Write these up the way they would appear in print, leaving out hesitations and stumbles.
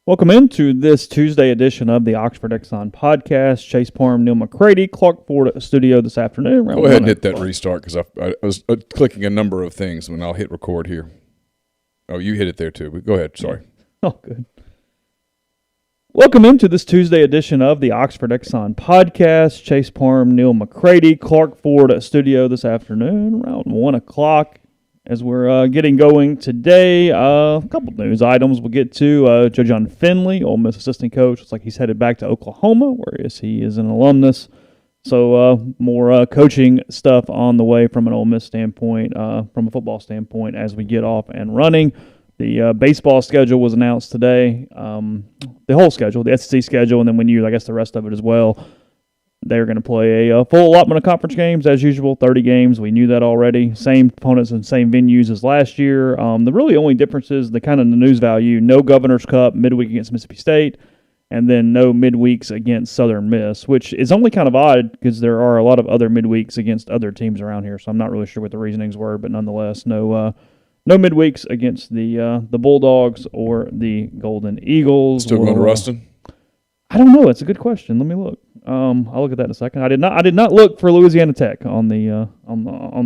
Welcome into this Tuesday edition of the Oxford Exxon Podcast. Chase Parham, Neal, McCready, Clark Ford at the studio this afternoon. Go ahead and hit that restart because I was clicking a number of things when I'll hit record here. Oh, you hit it there too. Go ahead. Sorry. Oh, good. Welcome into this Tuesday edition of the Oxford Exxon Podcast. Chase Parham, Neal, McCready, Clark Ford at studio this afternoon around 1 o'clock. As we're getting going today, a couple news items we'll get to. Joe John Finley, Ole Miss assistant coach, looks like he's headed back to Oklahoma, whereas he is an alumnus. So more coaching stuff on the way from an Ole Miss standpoint, from a football standpoint, as we get off and running. The baseball schedule was announced today, the whole schedule, the SEC schedule, and then when you, I guess the rest of it as well. They're going to play a full allotment of conference games as usual, 30 games. We knew that already. Same opponents and same venues as last year. The really only difference is the kind of the news value. No Governor's Cup midweek against Mississippi State, and then no midweeks against Southern Miss, which is only kind of odd because there are a lot of other midweeks against other teams around here. So I'm not really sure what the reasonings were, but nonetheless, no midweeks against the Bulldogs or the Golden Eagles. Still going to Ruston? I don't know. It's a good question. Let me look. I'll look at that in a second. I did not look for Louisiana Tech on the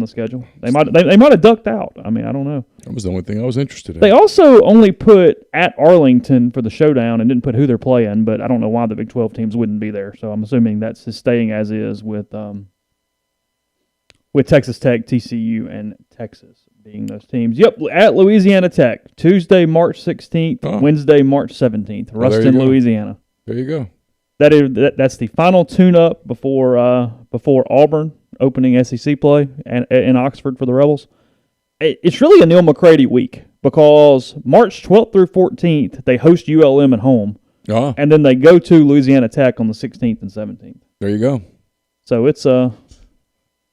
schedule. They might have ducked out. I mean, I don't know. That was the only thing I was interested in. They also only put at Arlington for the showdown and didn't put who they're playing, but I don't know why the Big 12 teams wouldn't be there. So I'm assuming that's just staying as is with Texas Tech, TCU, and Texas being those teams. Yep, at Louisiana Tech, Tuesday, March 16th, Wednesday, March 17th, Ruston, Louisiana. There you go. That's the final tune-up before Auburn opening SEC play in Oxford for the Rebels. It's really a Neal McCready week because March 12th through 14th, they host ULM at home, and then they go to Louisiana Tech on the 16th and 17th. There you go. So it's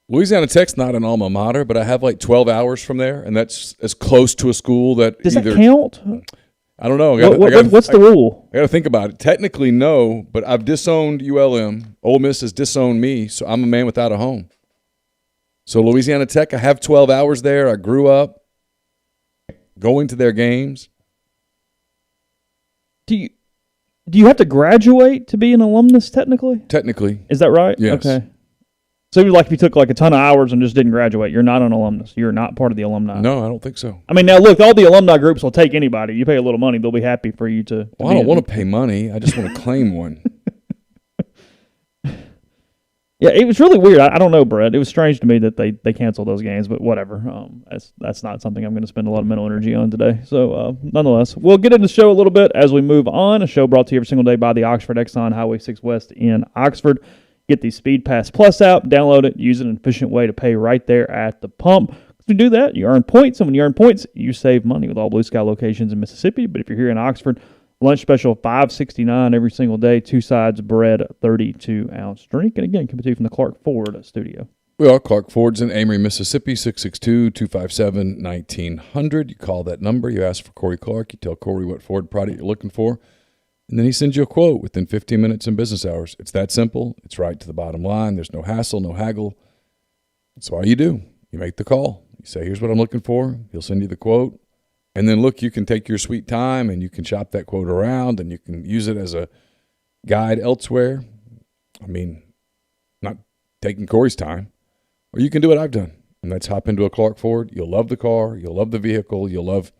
Louisiana Tech's not an alma mater, but I have like 12 hours from there, and that's as close to a school that Does that count? I don't know. What's the rule? I got to think about it. Technically, no, but I've disowned ULM. Ole Miss has disowned me, so I'm a man without a home. So Louisiana Tech, I have 12 hours there. I grew up going to their games. Do you have to graduate to be an alumnus technically? Technically. Is that right? Yes. Okay. So like if you took like a ton of hours and just didn't graduate, you're not an alumnus. You're not part of the alumni. No, I don't think so. I mean, now look, all the alumni groups will take anybody. You pay a little money, they'll be happy for you to Well, I don't want to pay money. I just want to claim one. Yeah, it was really weird. I don't know, Brett. It was strange to me that they canceled those games, but whatever. That's not something I'm going to spend a lot of mental energy on today. So, nonetheless, we'll get into the show a little bit as we move on. A show brought to you every single day by the Oxford Exxon Highway 6 West in Oxford. Get the Speed Pass Plus app, download it, use an efficient way to pay right there at the pump. If you do that, you earn points, and when you earn points, you save money with all Blue Sky locations in Mississippi. But if you're here in Oxford, lunch special $5.69 every single day, 2 sides bread, 32-ounce drink. And again, coming to you from the Clark Ford studio. We are Clark Ford's in Amory, Mississippi, 662-257-1900. You call that number, you ask for Corey Clark, you tell Corey what Ford product you're looking for, and then he sends you a quote within 15 minutes in business hours. It's that simple. It's right to the bottom line. There's no hassle, no haggle. That's all you do. You make the call. You say, here's what I'm looking for. He'll send you the quote. And then, look, you can take your sweet time and you can shop that quote around and you can use it as a guide elsewhere. I mean, not taking Corey's time. Or you can do what I've done, and that's hop into a Clark Ford. You'll love the car. You'll love the vehicle. You'll love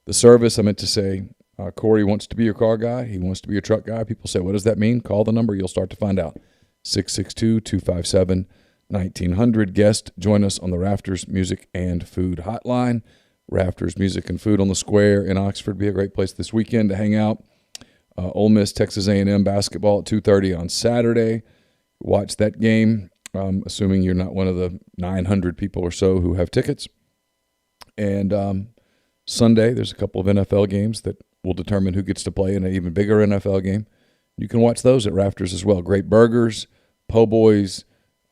the service. I meant to say, Corey wants to be your car guy. He wants to be your truck guy. People say, what does that mean? Call the number. You'll start to find out. 662-257-1900. Guest, join us on the Rafters Music and Food Hotline. Rafters Music and Food on the Square in Oxford. Be a great place this weekend to hang out. Ole Miss, Texas A&M basketball at 2:30 on Saturday. Watch that game, assuming you're not one of the 900 people or so who have tickets. And Sunday, there's a couple of NFL games that will determine who gets to play in an even bigger NFL game. You can watch those at Rafters as well. Great burgers, po' boys,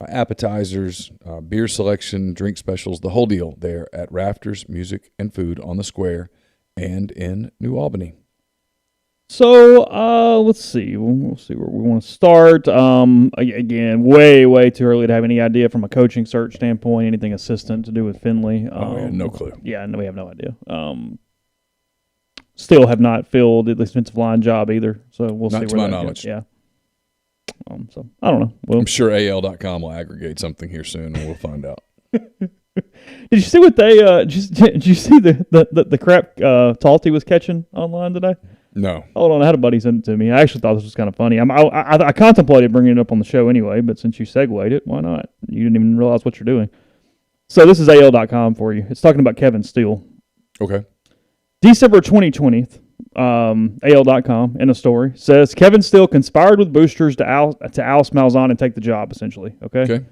appetizers, beer selection, drink specials, the whole deal there at Rafters Music and Food on the Square and in New Albany. So let's see. We'll see where we want to start. Again, way too early to have any idea from a coaching search standpoint, anything assistant to do with Finley. We have no clue. Yeah, no, we have no idea. still have not filled the defensive line job either. So we'll see Not to where my that knowledge. goes. Yeah. So I don't know. Well, I'm sure AL.com will aggregate something here soon, and we'll find out. Did you see what they? Did you see the crap Talty was catching online today? No. Hold on, I had a buddy send it to me. I actually thought this was kind of funny. I contemplated bringing it up on the show anyway, but since you segued it, why not? You didn't even realize what you're doing. So this is AL.com for you. It's talking about Kevin Steele. Okay. December 2020, AL.com in a story says Kevin Steele conspired with boosters to oust Malzahn and take the job, essentially. Okay.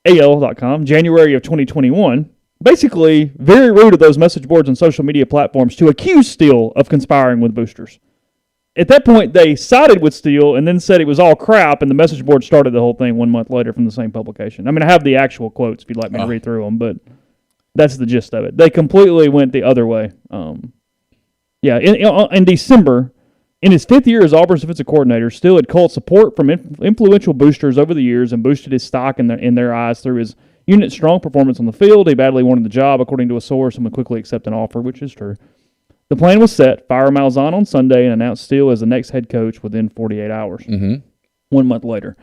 AL.com, January of 2021. Basically, very rude of those message boards and social media platforms to accuse Steele of conspiring with boosters. At that point, they sided with Steele and then said it was all crap, and the message board started the whole thing 1 month later from the same publication. I mean, I have the actual quotes if you'd like me to read through them, but that's the gist of it. They completely went the other way. In December, in his 5th year as Auburn's defensive coordinator, Steele had culled support from influential boosters over the years and boosted his stock in their eyes through his unit's strong performance on the field. He badly wanted the job, according to a source, and would quickly accept an offer, which is true. The plan was set: fire Malzahn on Sunday and announce Steele as the next head coach within 48 hours. 1 month later.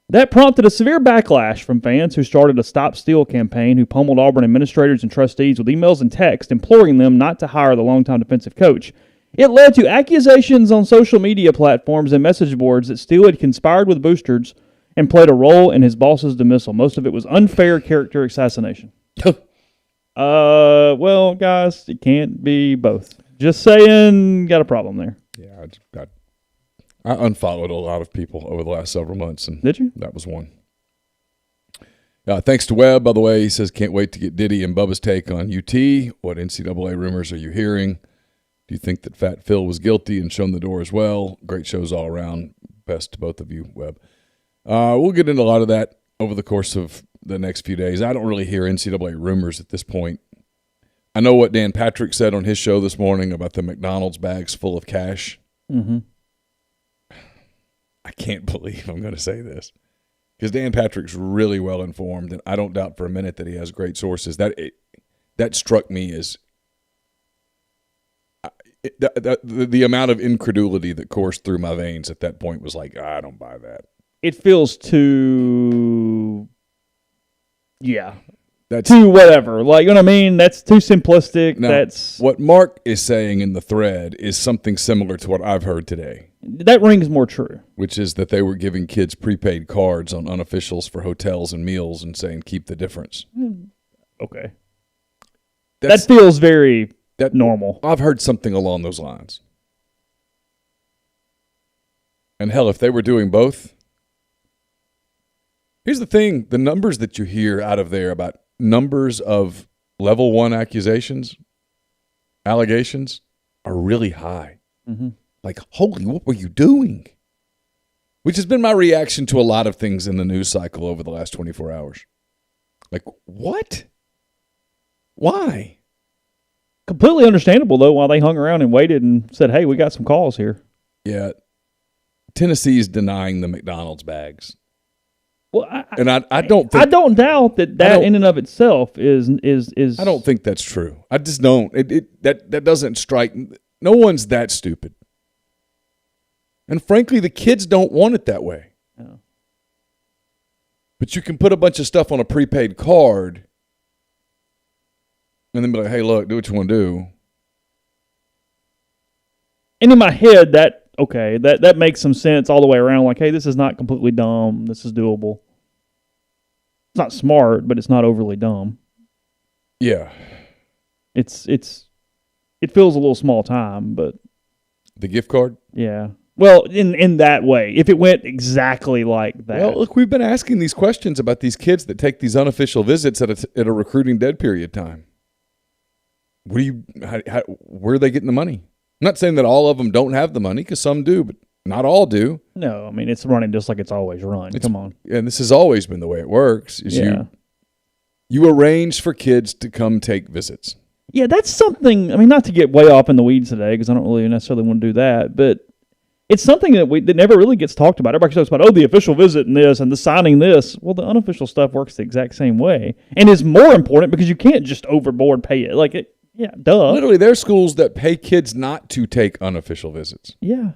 That prompted a severe backlash from fans who started a Stop Steele campaign, who pummeled Auburn administrators and trustees with emails and texts imploring them not to hire the longtime defensive coach. It led to accusations on social media platforms and message boards that Steele had conspired with boosters and played a role in his boss's dismissal. Most of it was unfair character assassination. Well, guys, it can't be both. Just saying, got a problem there. Yeah, I unfollowed a lot of people over the last several months. And did you? That was one. Thanks to Webb, by the way. He says, can't wait to get Diddy and Bubba's take on UT. What NCAA rumors are you hearing? Do you think that Fat Phil was guilty and shown the door as well? Great shows all around. Best to both of you, Webb. We'll get into a lot of that over the course of the next few days. I don't really hear NCAA rumors at this point. I know what Dan Patrick said on his show this morning about the McDonald's bags full of cash. Mm-hmm. I can't believe I'm going to say this, because Dan Patrick's really well informed, and I don't doubt for a minute that he has great sources. That struck me as the amount of incredulity that coursed through my veins at that point was like, I don't buy that. It feels too, that's too whatever. Like, you know what I mean? That's too simplistic. Now, that's what Mark is saying in the thread is something similar to what I've heard today. That rings more true. Which is that they were giving kids prepaid cards on unofficials for hotels and meals and saying, keep the difference. Okay. That feels very normal. I've heard something along those lines. And hell, if they were doing both. Here's the thing. The numbers that you hear out of there about numbers of level 1 allegations are really high. Mm-hmm. Like, holy, what were you doing? Which has been my reaction to a lot of things in the news cycle over the last 24 hours. Like, what? Why? Completely understandable, though, while they hung around and waited and said, hey, we got some calls here. Yeah. Tennessee's denying the McDonald's bags. Well, I don't think, I don't doubt that in and of itself is. I don't think that's true. I just don't. That doesn't strike. No one's that stupid. And frankly, the kids don't want it that way. No. But you can put a bunch of stuff on a prepaid card and then be like, hey, look, do what you want to do. And in my head, that makes some sense all the way around. Like, hey, this is not completely dumb. This is doable. It's not smart, but it's not overly dumb. Yeah. It feels a little small time, but the gift card? Yeah. Well, in that way, if it went exactly like that. Well, look, we've been asking these questions about these kids that take these unofficial visits at a recruiting dead period time. Where are they getting the money? I'm not saying that all of them don't have the money, because some do, but not all do. No, I mean, it's running just like it's always run. Come on. And this has always been the way it works. You arrange for kids to come take visits. Yeah, that's something, I mean, not to get way off in the weeds today, because I don't really necessarily want to do that, but it's something that never really gets talked about. Everybody talks about, the official visit and this and the signing this. Well, the unofficial stuff works the exact same way and is more important because you can't just overboard pay it. Like, Yeah, duh. Literally, there are schools that pay kids not to take unofficial visits. Yeah.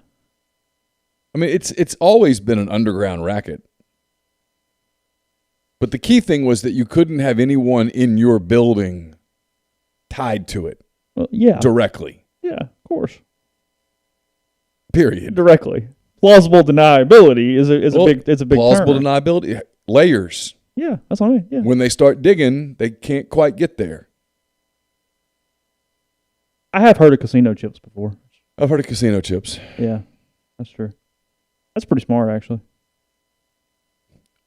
I mean, it's always been an underground racket. But the key thing was that you couldn't have anyone in your building tied to it. Well, yeah. Directly. Yeah, of course. Period. Directly. Plausible deniability is a big plausible term. deniability. Layers. Yeah, that's what I mean. Yeah. When they start digging, they can't quite get there. I have heard of casino chips before. I've heard of casino chips. Yeah, that's true. That's pretty smart, actually.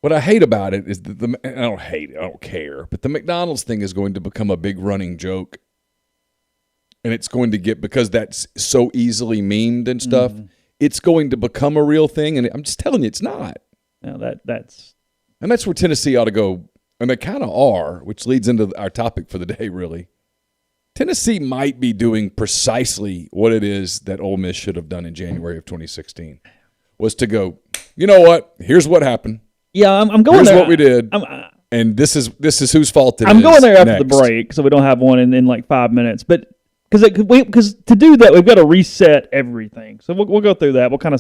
What I hate about it is that I don't hate it, I don't care, but the McDonald's thing is going to become a big running joke. And it's going to get, because that's so easily memed and stuff, it's going to become a real thing. And I'm just telling you, it's not. Now that's where Tennessee ought to go. And they kind of are, which leads into our topic for the day, really. Tennessee might be doing precisely what it is that Ole Miss should have done in January of 2016, was to go, you know what? Here's what happened. Yeah, I'm going Here's there. what we did. And this is whose fault it is. I'm going there after next. the break, so we don't have one in like 5 minutes. But because to do that, we've got to reset everything. So we'll go through that. We'll kind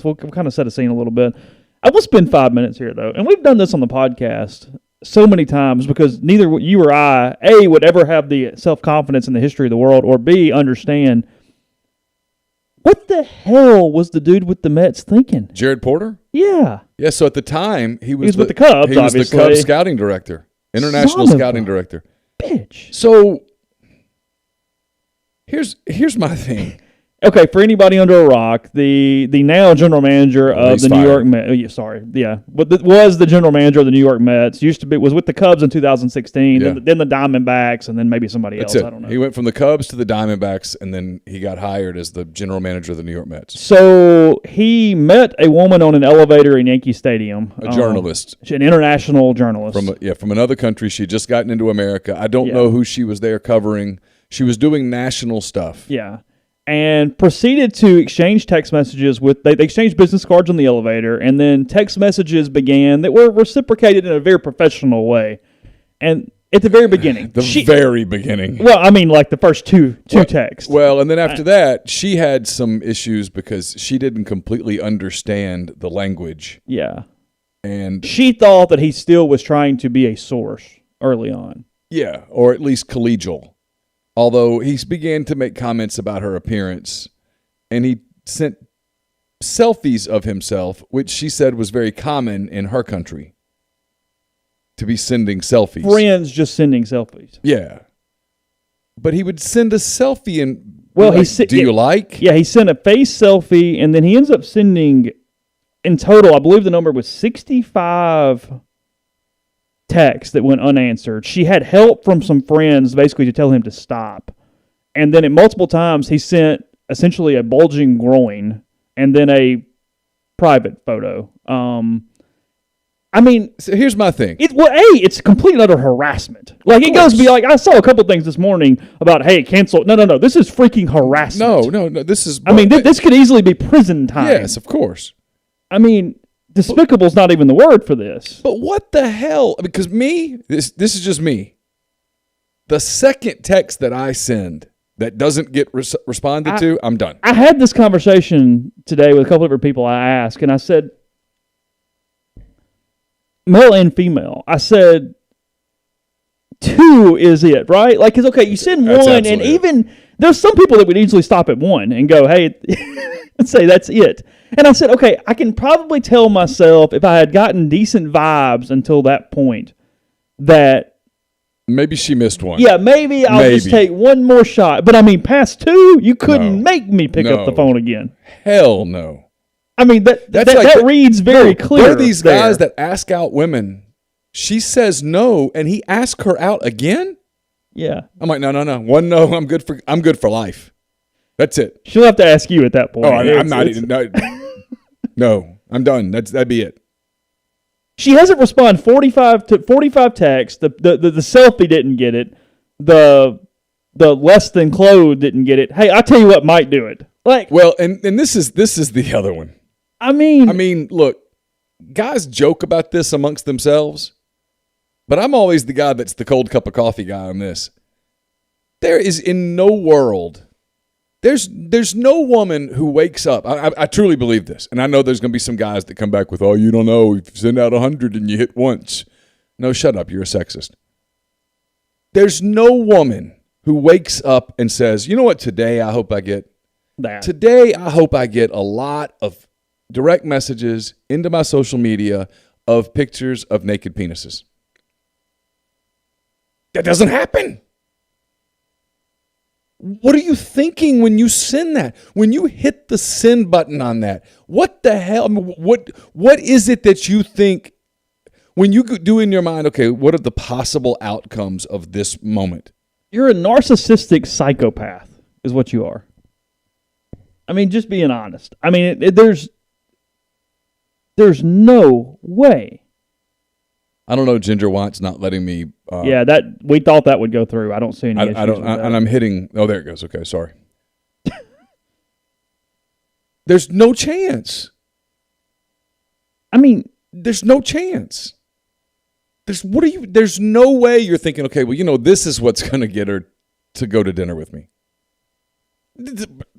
of set a scene a little bit. I will spend 5 minutes here though, and we've done this on the podcast so many times because neither you or I, A, would ever have the self-confidence in the history of the world, or B, understand what the hell was the dude with the Mets thinking? Jared Porter? Yeah. Yeah, so at the time, he was with the Cubs, He was obviously. the Cubs scouting director, international scouting director. Bitch. So here's my thing. Okay, for anybody under a rock, the now general manager of the New York Mets, was the general manager of the New York Mets. Was with the Cubs in 2016, Yeah. then the Diamondbacks, and then maybe somebody else. I don't know. He went from the Cubs to the Diamondbacks, and then he got hired as the general manager of the New York Mets. So he met a woman on an elevator in Yankee Stadium. A journalist. An international journalist. From another country. She had just gotten into America. I don't know who she was there covering. She was doing national stuff. Yeah. And proceeded to exchange text messages with, they exchanged business cards on the elevator, and then text messages began that were reciprocated in a very professional way. And at the very beginning. Very beginning. Well, I mean, like the first two texts. Well, and then after that, she had some issues because she didn't completely understand the language. Yeah. And she thought that he still was trying to be a source early on. Yeah, or at least collegial. Although he began to make comments about her appearance, and he sent selfies of himself, which she said was very common in her country, to be sending selfies. Friends just sending selfies. Yeah. But he would send a selfie and, do you like? Yeah, he sent a face selfie, and then he ends up sending, in total, I believe the number was 65 texts that went unanswered. She had help from some friends basically to tell him to stop. And then at multiple times he sent essentially a bulging groin and then a private photo. I mean, so here's my thing. It's complete and utter harassment. Like it goes to be like, I saw a couple things this morning about, hey, cancel. No. This is freaking harassment. No. This is. I mean, this could easily be prison time. Yes, of course. I mean, despicable is not even the word for this. But what the hell? Because this is just me. The second text that I send that doesn't get responded to, I'm done. I had this conversation today with a couple of different people I asked, and I said, male and female, I said, 2 is it, right? Like, it's okay, you send one, and even, there's some people that would easily stop at 1 and go, hey, and say that's it. And I said, okay, I can probably tell myself if I had gotten decent vibes until that point that maybe she missed one. Yeah, maybe I'll just take one more shot. But I mean, past 2, you couldn't make me pick up the phone again. Hell no. I mean, that reads very clear. There are these guys that ask out women. She says no, and he asks her out again? Yeah. I'm like, no. One no, I'm good for life. That's it. She'll have to ask you at that point. Oh, I'm not even. No, I'm done. That'd be it. She hasn't responded 45 texts. The selfie didn't get it. The less than clothed didn't get it. Hey, I'll tell you what might do it. Like, well, and this is the other one. I mean, look, guys joke about this amongst themselves, but I'm always the guy that's the cold cup of coffee guy on this. There is in no world. There's no woman who wakes up. I truly believe this, and I know there's going to be some guys that come back with, "Oh, you don't know. If you send out 100 and you hit once." No, shut up. You're a sexist. There's no woman who wakes up and says, "You know what? Today I hope I get that. Today I hope I get a lot of direct messages into my social media of pictures of naked penises." That doesn't happen. What are you thinking when you send that? When you hit the send button on that? What the hell? I mean, what is it that you think when you do in your mind, okay, what are the possible outcomes of this moment? You're a narcissistic psychopath is what you are. I mean, just being honest. I mean, there's no way. I don't know. Ginger White's not letting me. That we thought that would go through. I don't see any issues with that. And I'm hitting. Oh, there it goes. Okay, sorry. There's no chance. I mean, there's no chance. There's no way you're thinking, okay, well, this is what's going to get her to go to dinner with me.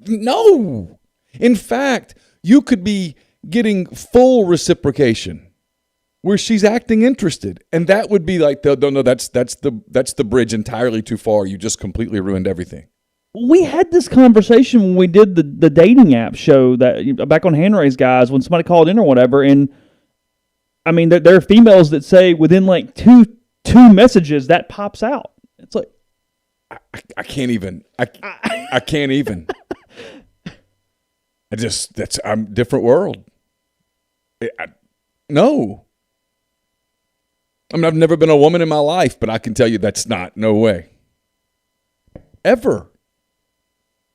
No. In fact, you could be getting full reciprocation where she's acting interested, and that would be like, no, that's the bridge entirely too far. You just completely ruined everything. We had this conversation when we did the dating app show that back on Hand Raise Guys when somebody called in or whatever, and I mean there are females that say within like two messages that pops out. It's like I can't even. I can't even. I'm different world. No. I mean, I've never been a woman in my life, but I can tell you that's no way. Ever.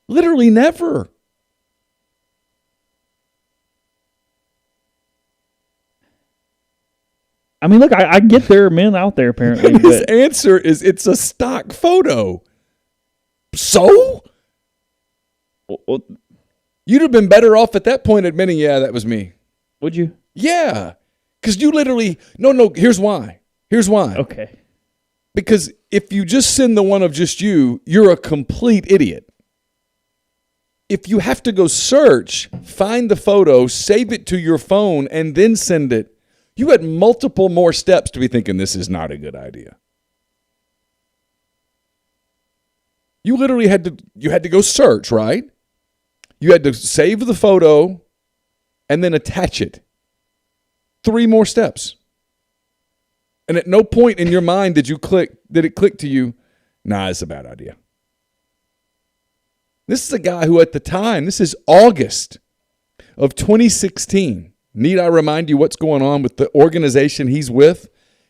Literally never. I mean, look, I get there are men out there apparently. And his answer is it's a stock photo. So? Well, you'd have been better off at that point admitting, yeah, that was me. Would you? Yeah. Because you literally, no, here's why. Okay. Because if you just send the one of just you, you're a complete idiot. If you have to go search, find the photo, save it to your phone, and then send it, you had multiple more steps to be thinking this is not a good idea. You literally had to go search, right? You had to save the photo and then attach it. 3 more steps. And at no point in your mind did it click to you, nah, it's a bad idea. This is a guy who at the time, this is August of 2016. Need I remind you what's going on with the organization he's with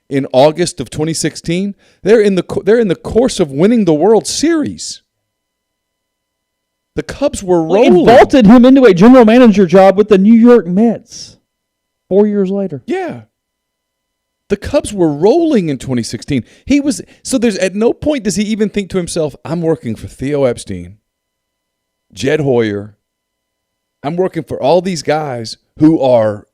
in August of 2016? They're in the course of winning the World Series. The Cubs were rolling. It vaulted him into a general manager job with the New York Mets 4 years later. Yeah. The Cubs were rolling in 2016. There's at no point does he even think to himself, I'm working for Theo Epstein, Jed Hoyer. I'm working for all these guys who are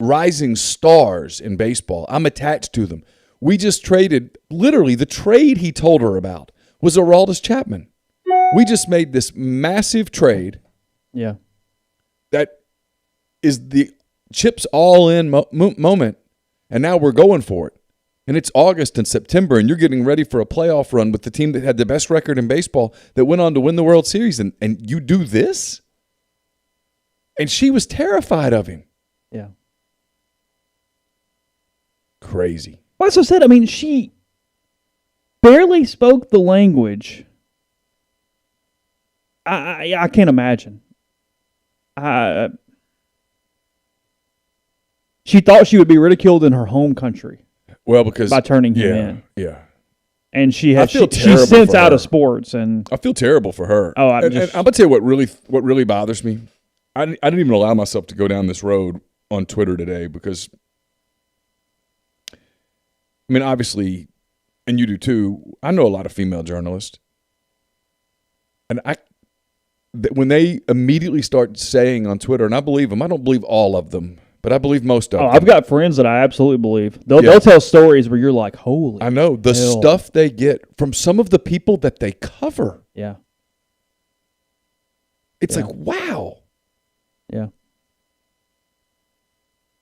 rising stars in baseball. I'm attached to them. We just traded, literally the trade he told her about was Aroldis Chapman. We just made this massive trade. Yeah. That is the chips all in moment. And now we're going for it. And it's August and September, and you're getting ready for a playoff run with the team that had the best record in baseball that went on to win the World Series. And you do this? And she was terrified of him. Yeah. Crazy. Well, as I said, I mean, she barely spoke the language. I can't imagine. She thought she would be ridiculed in her home country. Well, because by turning him in. Yeah. And she's terrible since for out her. of sports, and I feel terrible for her. Oh, and I'm gonna tell you what really bothers me. I didn't even allow myself to go down this road on Twitter today because, I mean, obviously, and you do too. I know a lot of female journalists, and when they immediately start saying on Twitter, and I believe them. I don't believe all of them, but I believe most of them. I've got friends that I absolutely believe. They'll tell stories where you're like, holy I know. The hell. stuff they get from some of the people that they cover. Yeah. It's like, wow. Yeah.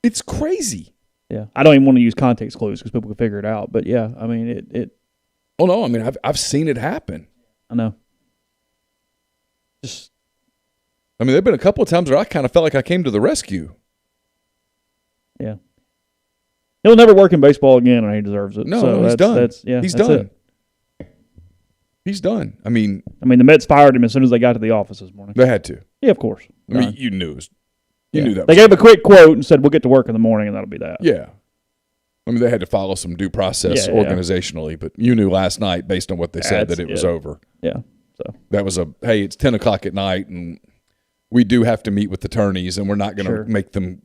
It's crazy. Yeah. I don't even want to use context clues because people can figure it out. But, yeah, I mean, it Oh, no. I mean, I've seen it happen. I know. I mean, there have been a couple of times where I kind of felt like I came to the rescue. Yeah. He'll never work in baseball again, and he deserves it. No, he's done. He's done. It. He's done. I mean, the Mets fired him as soon as they got to the office this morning. they had to. Yeah, of course. I mean, you knew it was. You knew that. They gave a quick quote and said, "We'll get to work in the morning, and that'll be that." Yeah. I mean, they had to follow some due process organizationally, but you knew last night, based on what they said, that it was over. Yeah. So that was hey, it's 10 o'clock at night, and we do have to meet with attorneys, and we're not going to make them.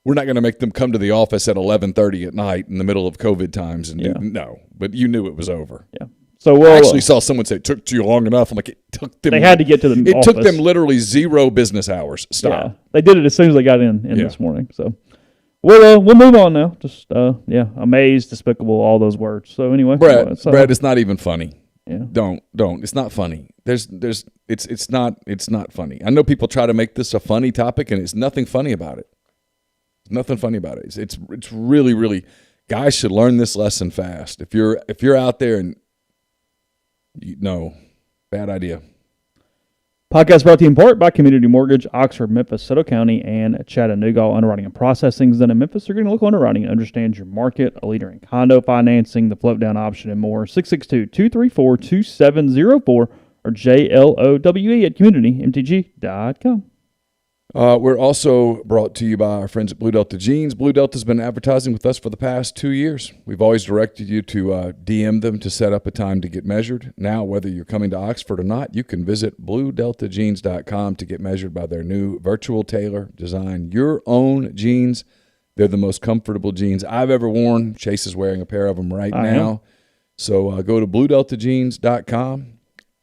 We're not going to make them come to the office at 11:30 at night in the middle of COVID times. And no, but you knew it was over. Yeah. So I actually saw someone say it took too long enough. I'm like, it took them. They had to get to the office. It took them literally 0 business hours. Stop. Yeah. They did it as soon as they got in this morning. So we'll move on now. Just amazed, despicable, all those words. So anyway, Brad, it's not even funny. Yeah. Don't. It's not funny. It's not funny. I know people try to make this a funny topic, and it's nothing funny about it. Nothing funny about it. It's really, really, guys should learn this lesson fast. If you're out there and bad idea. Podcast brought to you in part by Community Mortgage, Oxford, Memphis, Soto County, and Chattanooga. All underwriting and processing is done in Memphis. You're getting local underwriting and understands your market. A leader in condo financing, the float down option, and more. 662-234-2704 or JLOWE at communitymtg.com. We're also brought to you by our friends at Blue Delta Jeans. Blue Delta's been advertising with us for the past 2 years. We've always directed you to DM them to set up a time to get measured. Now, whether you're coming to Oxford or not, you can visit BlueDeltaJeans.com to get measured by their new virtual tailor. Design your own jeans. They're the most comfortable jeans I've ever worn. Chase is wearing a pair of them right now. So go to BlueDeltaJeans.com.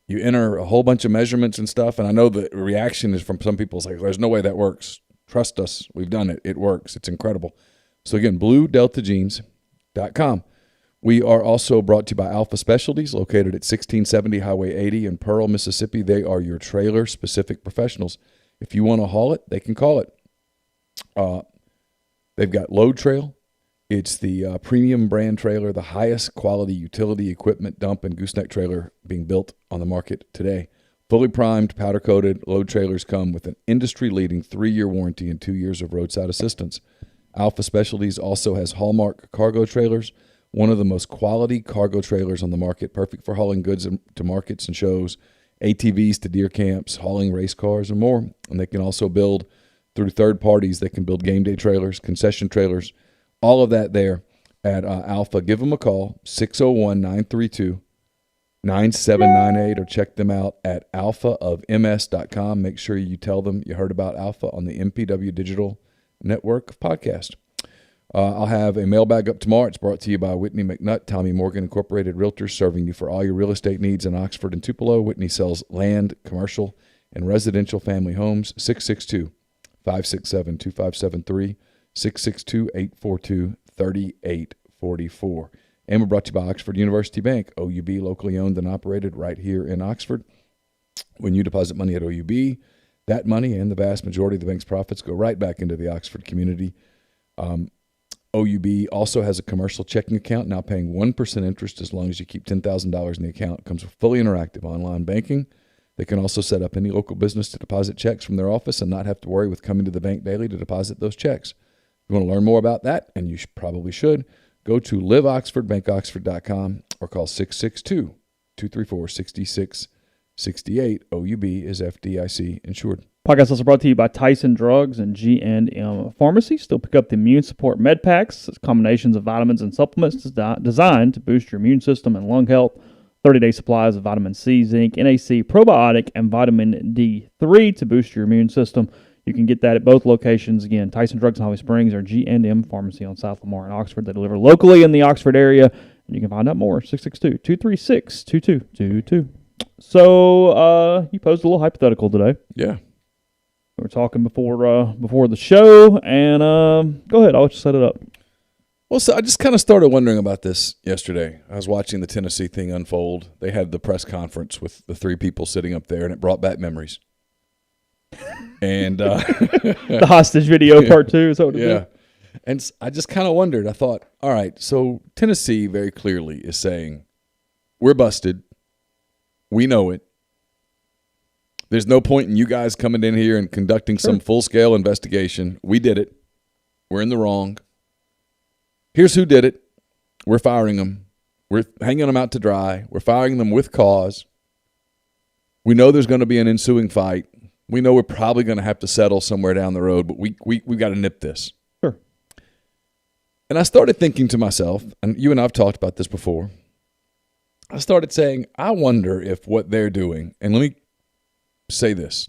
You enter a whole bunch of measurements and stuff, and I know the reaction is from some people. It's like, there's no way that works. Trust us. We've done it. It works. It's incredible. So, again, BlueDeltaJeans.com. We are also brought to you by Alpha Specialties, located at 1670 Highway 80 in Pearl, Mississippi. They are your trailer-specific professionals. If you want to haul it, they can call it. They've got Load Trail. It's the premium brand trailer, the highest quality utility equipment dump and gooseneck trailer being built on the market today. Fully primed, powder-coated, load trailers come with an industry-leading 3-year warranty and 2 years of roadside assistance. Alpha Specialties also has Hallmark cargo trailers, one of the most quality cargo trailers on the market, perfect for hauling goods to markets and shows, ATVs to deer camps, hauling race cars, and more. And they can also build through third parties. They can build game day trailers, concession trailers, all of that there at Alpha. Give them a call, 601-932-9798, or check them out at alphaofms.com. Make sure you tell them you heard about Alpha on the MPW Digital Network podcast. I'll have a mailbag up tomorrow. It's brought to you by Whitney McNutt, Tommy Morgan Incorporated Realtors, serving you for all your real estate needs in Oxford and Tupelo. Whitney sells land, commercial, and residential family homes. 662-567-2573. 662-842-3844. And we're brought to you by Oxford University Bank, OUB, locally owned and operated right here in Oxford. When you deposit money at OUB, that money and the vast majority of the bank's profits go right back into the Oxford community. OUB also has a commercial checking account, now paying 1% interest as long as you keep $10,000 in the account. It comes with fully interactive online banking. They can also set up any local business to deposit checks from their office and not have to worry with coming to the bank daily to deposit those checks. If you want to learn more about that, and you probably should, go to liveoxfordbankoxford.com or call 662-234-6668. OUB is FDIC insured. Podcast also brought to you by Tyson Drugs and G&M Pharmacy. Still pick up the Immune Support Med Packs. It's combinations of vitamins and supplements designed to boost your immune system and lung health. 30-day supplies of vitamin C, zinc, NAC, probiotic, and vitamin D3 to boost your immune system. You can get that at both locations. Again, Tyson Drugs in Holly Springs or G&M Pharmacy on South Lamar in Oxford. They deliver locally in the Oxford area. And you can find out more, 662-236-2222. So you posed a little hypothetical today. Yeah. We were talking before the show, and go ahead. I'll let you set it up. Well, so I just kind of started wondering about this yesterday. I was watching the Tennessee thing unfold. They had the press conference with the three people sitting up there, and it brought back memories. And the hostage video part 2 is what it is. And I just kind of wondered. I thought, all right, so Tennessee very clearly is saying, we're busted. We know it. There's no point in you guys coming in here and conducting some full-scale investigation. We did it. We're in the wrong. Here's who did it. We're firing them. We're hanging them out to dry. We're firing them with cause. We know there's going to be an ensuing fight. We know we're probably going to have to settle somewhere down the road, but we got to nip this. Sure. And I started thinking to myself, and you and I have talked about this before, I started saying, I wonder if what they're doing, and let me say this,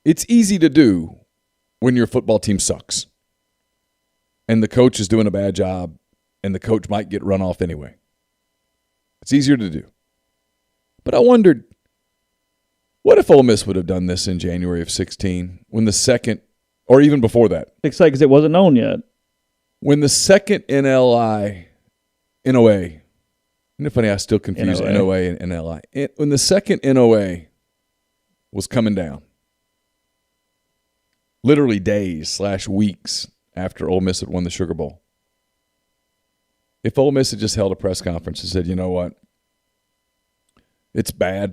it's easy to do when your football team sucks and the coach is doing a bad job and the coach might get run off anyway. It's easier to do. But I wondered, what if Ole Miss would have done this in January of 16 when the second, or even before that? Because it wasn't known yet. When the second NOA, isn't it funny, I still confuse NOA and NLI. When the second NOA was coming down, literally days/weeks after Ole Miss had won the Sugar Bowl, if Ole Miss had just held a press conference and said, you know what, it's bad.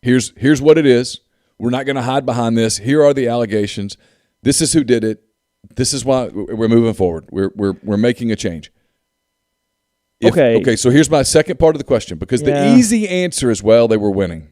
Here's what it is. We're not going to hide behind this. Here are the allegations. This is who did it. This is why we're moving forward. We're making a change. Okay, so here's my second part of the question, because the easy answer is, well, they were winning.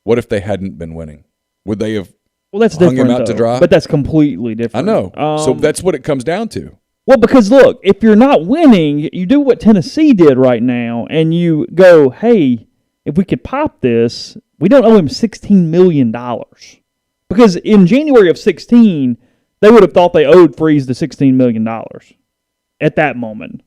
What if they hadn't been winning? Would they have hung him out to dry? But that's completely different. I know. So that's what it comes down to. Well, because look, if you're not winning, you do what Tennessee did right now, and you go, hey, if we could pop this, we don't owe him $16 million. Because in January of 16, they would have thought they owed Freeze the $16 million at that moment.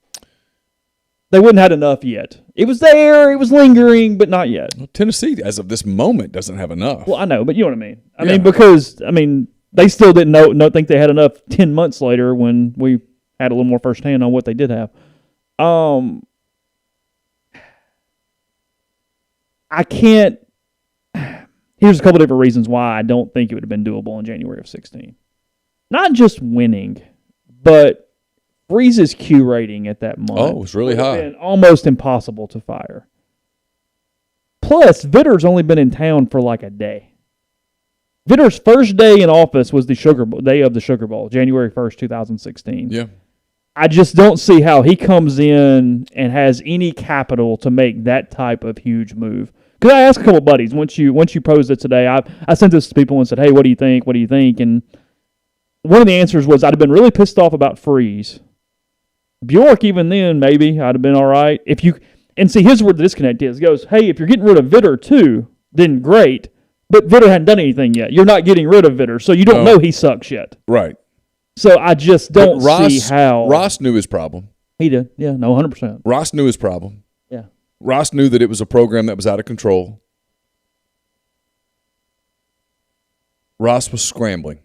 They wouldn't have had enough yet. It was there, it was lingering, but not yet. Well, Tennessee, as of this moment, doesn't have enough. Well, I know, but you know what I mean. I mean, because, they still didn't think they had enough 10 months later when we had a little more firsthand on what they did have. I can't. Here's a couple different reasons why I don't think it would have been doable in January of 16. Not just winning, but Freeze's Q rating at that moment. Oh, it was really high. Been almost impossible to fire. Plus, Vitter's only been in town for like a day. Vitter's first day in office was the day of the Sugar Bowl, January 1st, 2016. Yeah. I just don't see how he comes in and has any capital to make that type of huge move. Because I asked a couple buddies, once you posed it today, I sent this to people and said, hey, what do you think? What do you think? And one of the answers was, I'd have been really pissed off about Freeze. Bjork, even then, maybe I'd have been all right. And see, here's where the disconnect is. It goes, hey, if you're getting rid of Vitter too, then great. But Vitter hadn't done anything yet. You're not getting rid of Vitter, so you don't know he sucks yet. Right. So I just don't see how. Ross knew his problem. He did. Yeah, no, 100%. Ross knew his problem. Yeah. Ross knew that it was a program that was out of control. Ross was scrambling.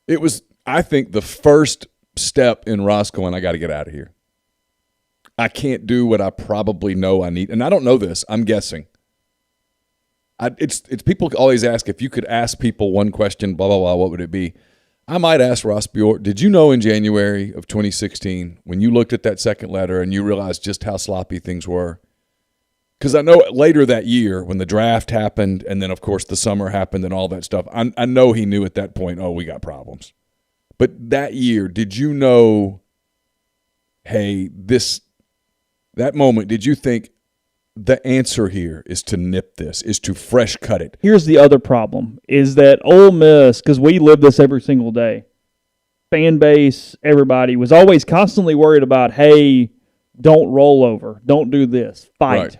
It was, I think, the first step in Ross going, I got to get out of here. I can't do what I probably know I need. And I don't know this. I'm guessing. It's people always ask, if you could ask people one question, blah, blah, blah, what would it be? I might ask Ross Bjork, did you know in January of 2016, when you looked at that second letter and you realized just how sloppy things were? Because I know later that year, when the draft happened and then, of course, the summer happened and all that stuff, I know he knew at that point, oh, we got problems. But that year, did you know, hey, that moment, did you think the answer here is to nip this, is to fresh cut it? Here's the other problem, is that Ole Miss, because we live this every single day, fan base, everybody, was always constantly worried about, hey, don't roll over, don't do this, fight.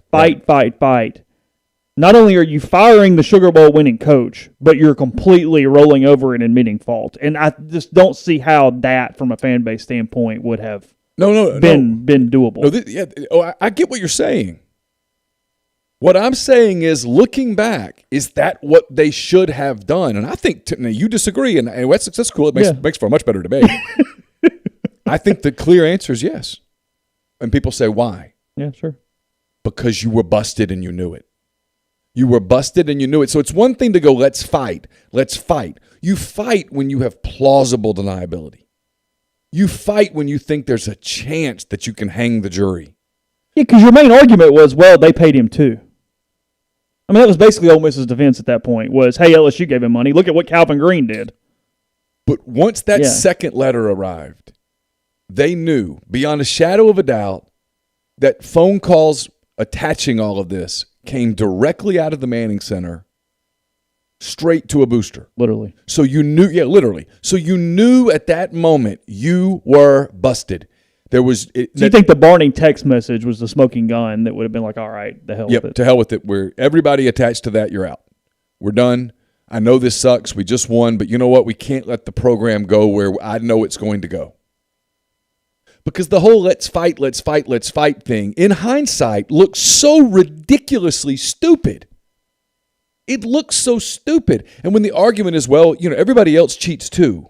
Not only are you firing the Sugar Bowl winning coach, but you're completely rolling over and admitting fault. And I just don't see how that, from a fan base standpoint, would have been doable. I get what you're saying. What I'm saying is, looking back, is that what they should have done? And I think now you disagree, and that's cool. It makes for a much better debate. I think the clear answer is yes. And people say, why? Yeah, sure. Because you were busted and you knew it. You were busted and you knew it. So it's one thing to go, let's fight. Let's fight. You fight when you have plausible deniability. You fight when you think there's a chance that you can hang the jury. Yeah, because your main argument was, well, they paid him too. I mean, that was basically Ole Miss's defense at that point was, hey, LSU gave him money. Look at what Calvin Green did. But once that second letter arrived, they knew beyond a shadow of a doubt that phone calls attaching all of this came directly out of the Manning Center straight to a booster. Literally. So you knew, literally. So you knew at that moment you were busted. There was. So you think the Barney text message was the smoking gun that would have been like, all right, the hell with it. To hell with it. Where everybody attached to that, you're out. We're done. I know this sucks. We just won, but you know what? We can't let the program go where I know it's going to go. Because the whole let's fight thing, in hindsight, looks so ridiculously stupid. It looks so stupid. And when the argument is, well, everybody else cheats too.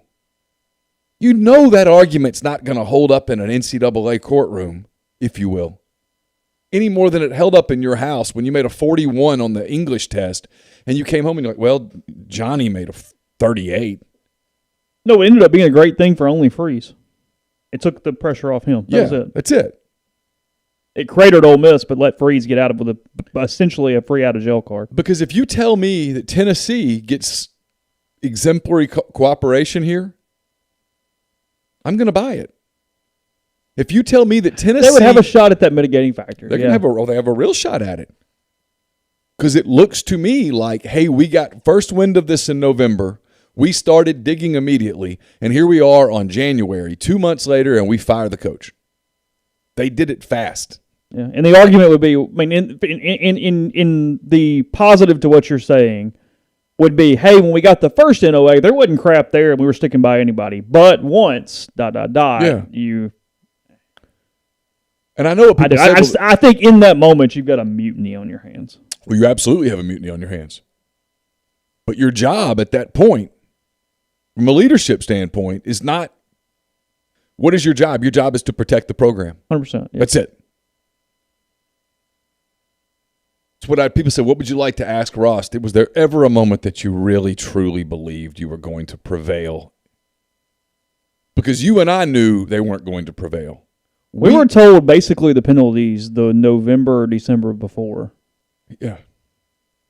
You know that argument's not going to hold up in an NCAA courtroom, if you will, any more than it held up in your house when you made a 41 on the English test and you came home and you're like, well, Johnny made a 38. No, it ended up being a great thing for only Freeze. It took the pressure off him. That was it. That's it. It cratered Ole Miss, but let Freeze get out of with essentially a free out of jail card. Because if you tell me that Tennessee gets exemplary cooperation here, I'm going to buy it. If you tell me that Tennessee... They would have a shot at that mitigating factor. They have a real shot at it. Because it looks to me like, hey, we got first wind of this in November. We started digging immediately, and here we are on January, 2 months later, and we fire the coach. They did it fast. Yeah, and the argument would be, I mean, in the positive to what you're saying, would be, hey, when we got the first NOA, there wasn't crap there, and we were sticking by anybody. But once, you... And I know what people say. I think in that moment, you've got a mutiny on your hands. Well, you absolutely have a mutiny on your hands. But your job at that point, from a leadership standpoint, is not, what is your job? Your job is to protect the program. 100%. Yeah. That's it. It's what people say, what would you like to ask Ross? Was there ever a moment that you really, truly believed you were going to prevail? Because you and I knew they weren't going to prevail. We were told basically the penalties the November or December before. Yeah.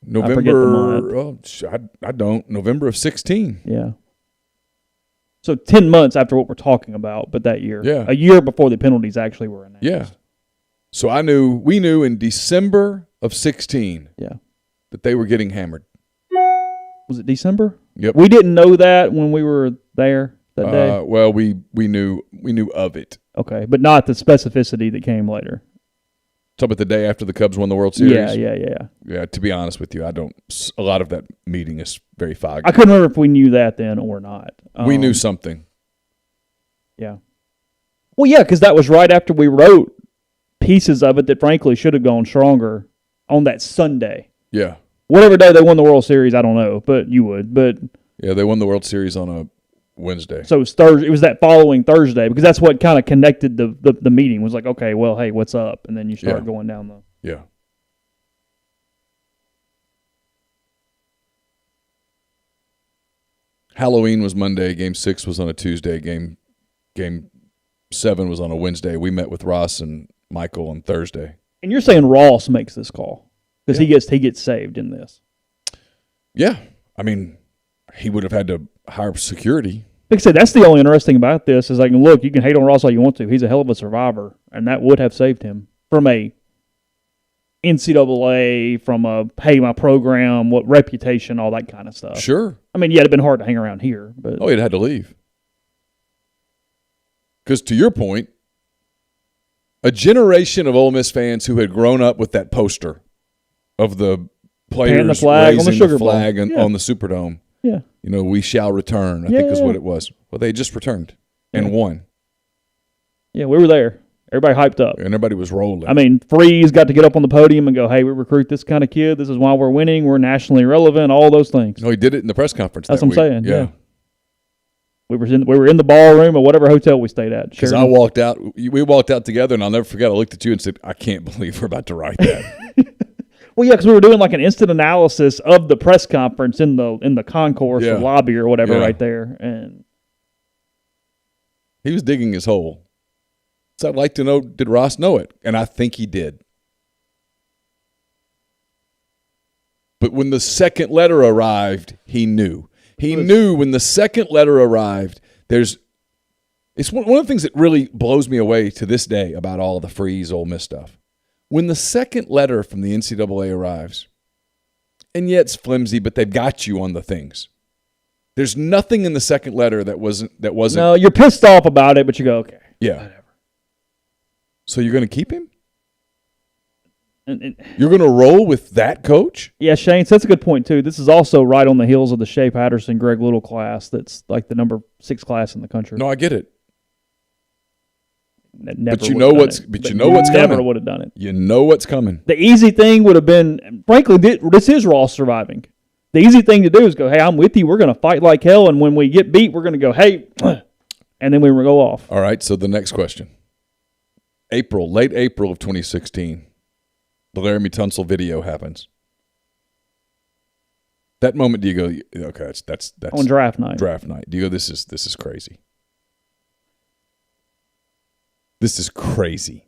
November, I forget the month. I don't. November of 16. Yeah. So 10 months after what we're talking about, but that year. Yeah. A year before the penalties actually were announced. Yeah. So we knew in December of 16 that they were getting hammered. Was it December? Yep. We didn't know that when we were there that day? Well, we knew of it. Okay, but not the specificity that came later. Talk about the day after the Cubs won the World Series? Yeah. Yeah, to be honest with you, a lot of that meeting is very foggy. I couldn't remember if we knew that then or not. We knew something. Yeah. Well, yeah, because that was right after we wrote pieces of it that frankly should have gone stronger on that Sunday. Yeah. Whatever day they won the World Series, I don't know, but you would. But yeah, they won the World Series on a Wednesday. So it was Thursday. It was that following Thursday because that's what kind of connected the meeting. Was like, okay, well, hey, what's up? And then you start going down the. Yeah. Halloween was Monday. Game 6 was on a Tuesday. Game 7 was on a Wednesday. We met with Ross and Michael on Thursday. And you're saying Ross makes this call because he gets saved in this. Yeah, I mean, he would have had to hire security. Like I said, that's the only interesting about this is like, look, you can hate on Ross all you want to. He's a hell of a survivor, and that would have saved him from a NCAA, from a, hey, my program, what reputation, all that kind of stuff. Sure. I mean, yeah, it'd have been hard to hang around here. But he'd had to leave. Because to your point, a generation of Ole Miss fans who had grown up with that poster of the players the flag raising on the Sugar the flag Bowl. on the Superdome. Yeah. We shall return, I think is what it was. Well, they just returned and won. Yeah, we were there. Everybody hyped up. And everybody was rolling. I mean, Freeze got to get up on the podium and go, hey, we recruit this kind of kid. This is why we're winning. We're nationally relevant, all those things. No, he did it in the press conference. That's that what I'm week. saying, yeah. We were in the ballroom or whatever hotel we stayed at. Because I walked out. We walked out together, and I'll never forget. I looked at you and said, I can't believe we're about to write that. Well, yeah, because we were doing like an instant analysis of the press conference in the concourse or lobby or whatever right there. And he was digging his hole. So I'd like to know, did Ross know it? And I think he did. But when the second letter arrived, he knew. He knew when the second letter arrived, it's one of the things that really blows me away to this day about all the Freeze Ole Miss stuff. When the second letter from the NCAA arrives, and yeah, it's flimsy, but they've got you on the things. There's nothing in the second letter that wasn't. No, you're pissed off about it, but you go, okay. Yeah. Whatever. So you're going to keep him? And you're going to roll with that coach? Yeah, Shane, so that's a good point, too. This is also right on the heels of the Shea Patterson, Greg Little class that's like the number 6 class in the country. No, I get it. But you know what's coming. Never would have done it. You know what's coming. The easy thing would have been, frankly, this is Ross surviving. The easy thing to do is go, hey, I'm with you. We're going to fight like hell, and when we get beat, we're going to go, hey, and then we will go off. All right, so the next question. Late April of 2016, the Laramie Tunsil video happens. That moment, do you go, okay, that's on draft night. Draft night. Do you go, this is crazy. This is crazy.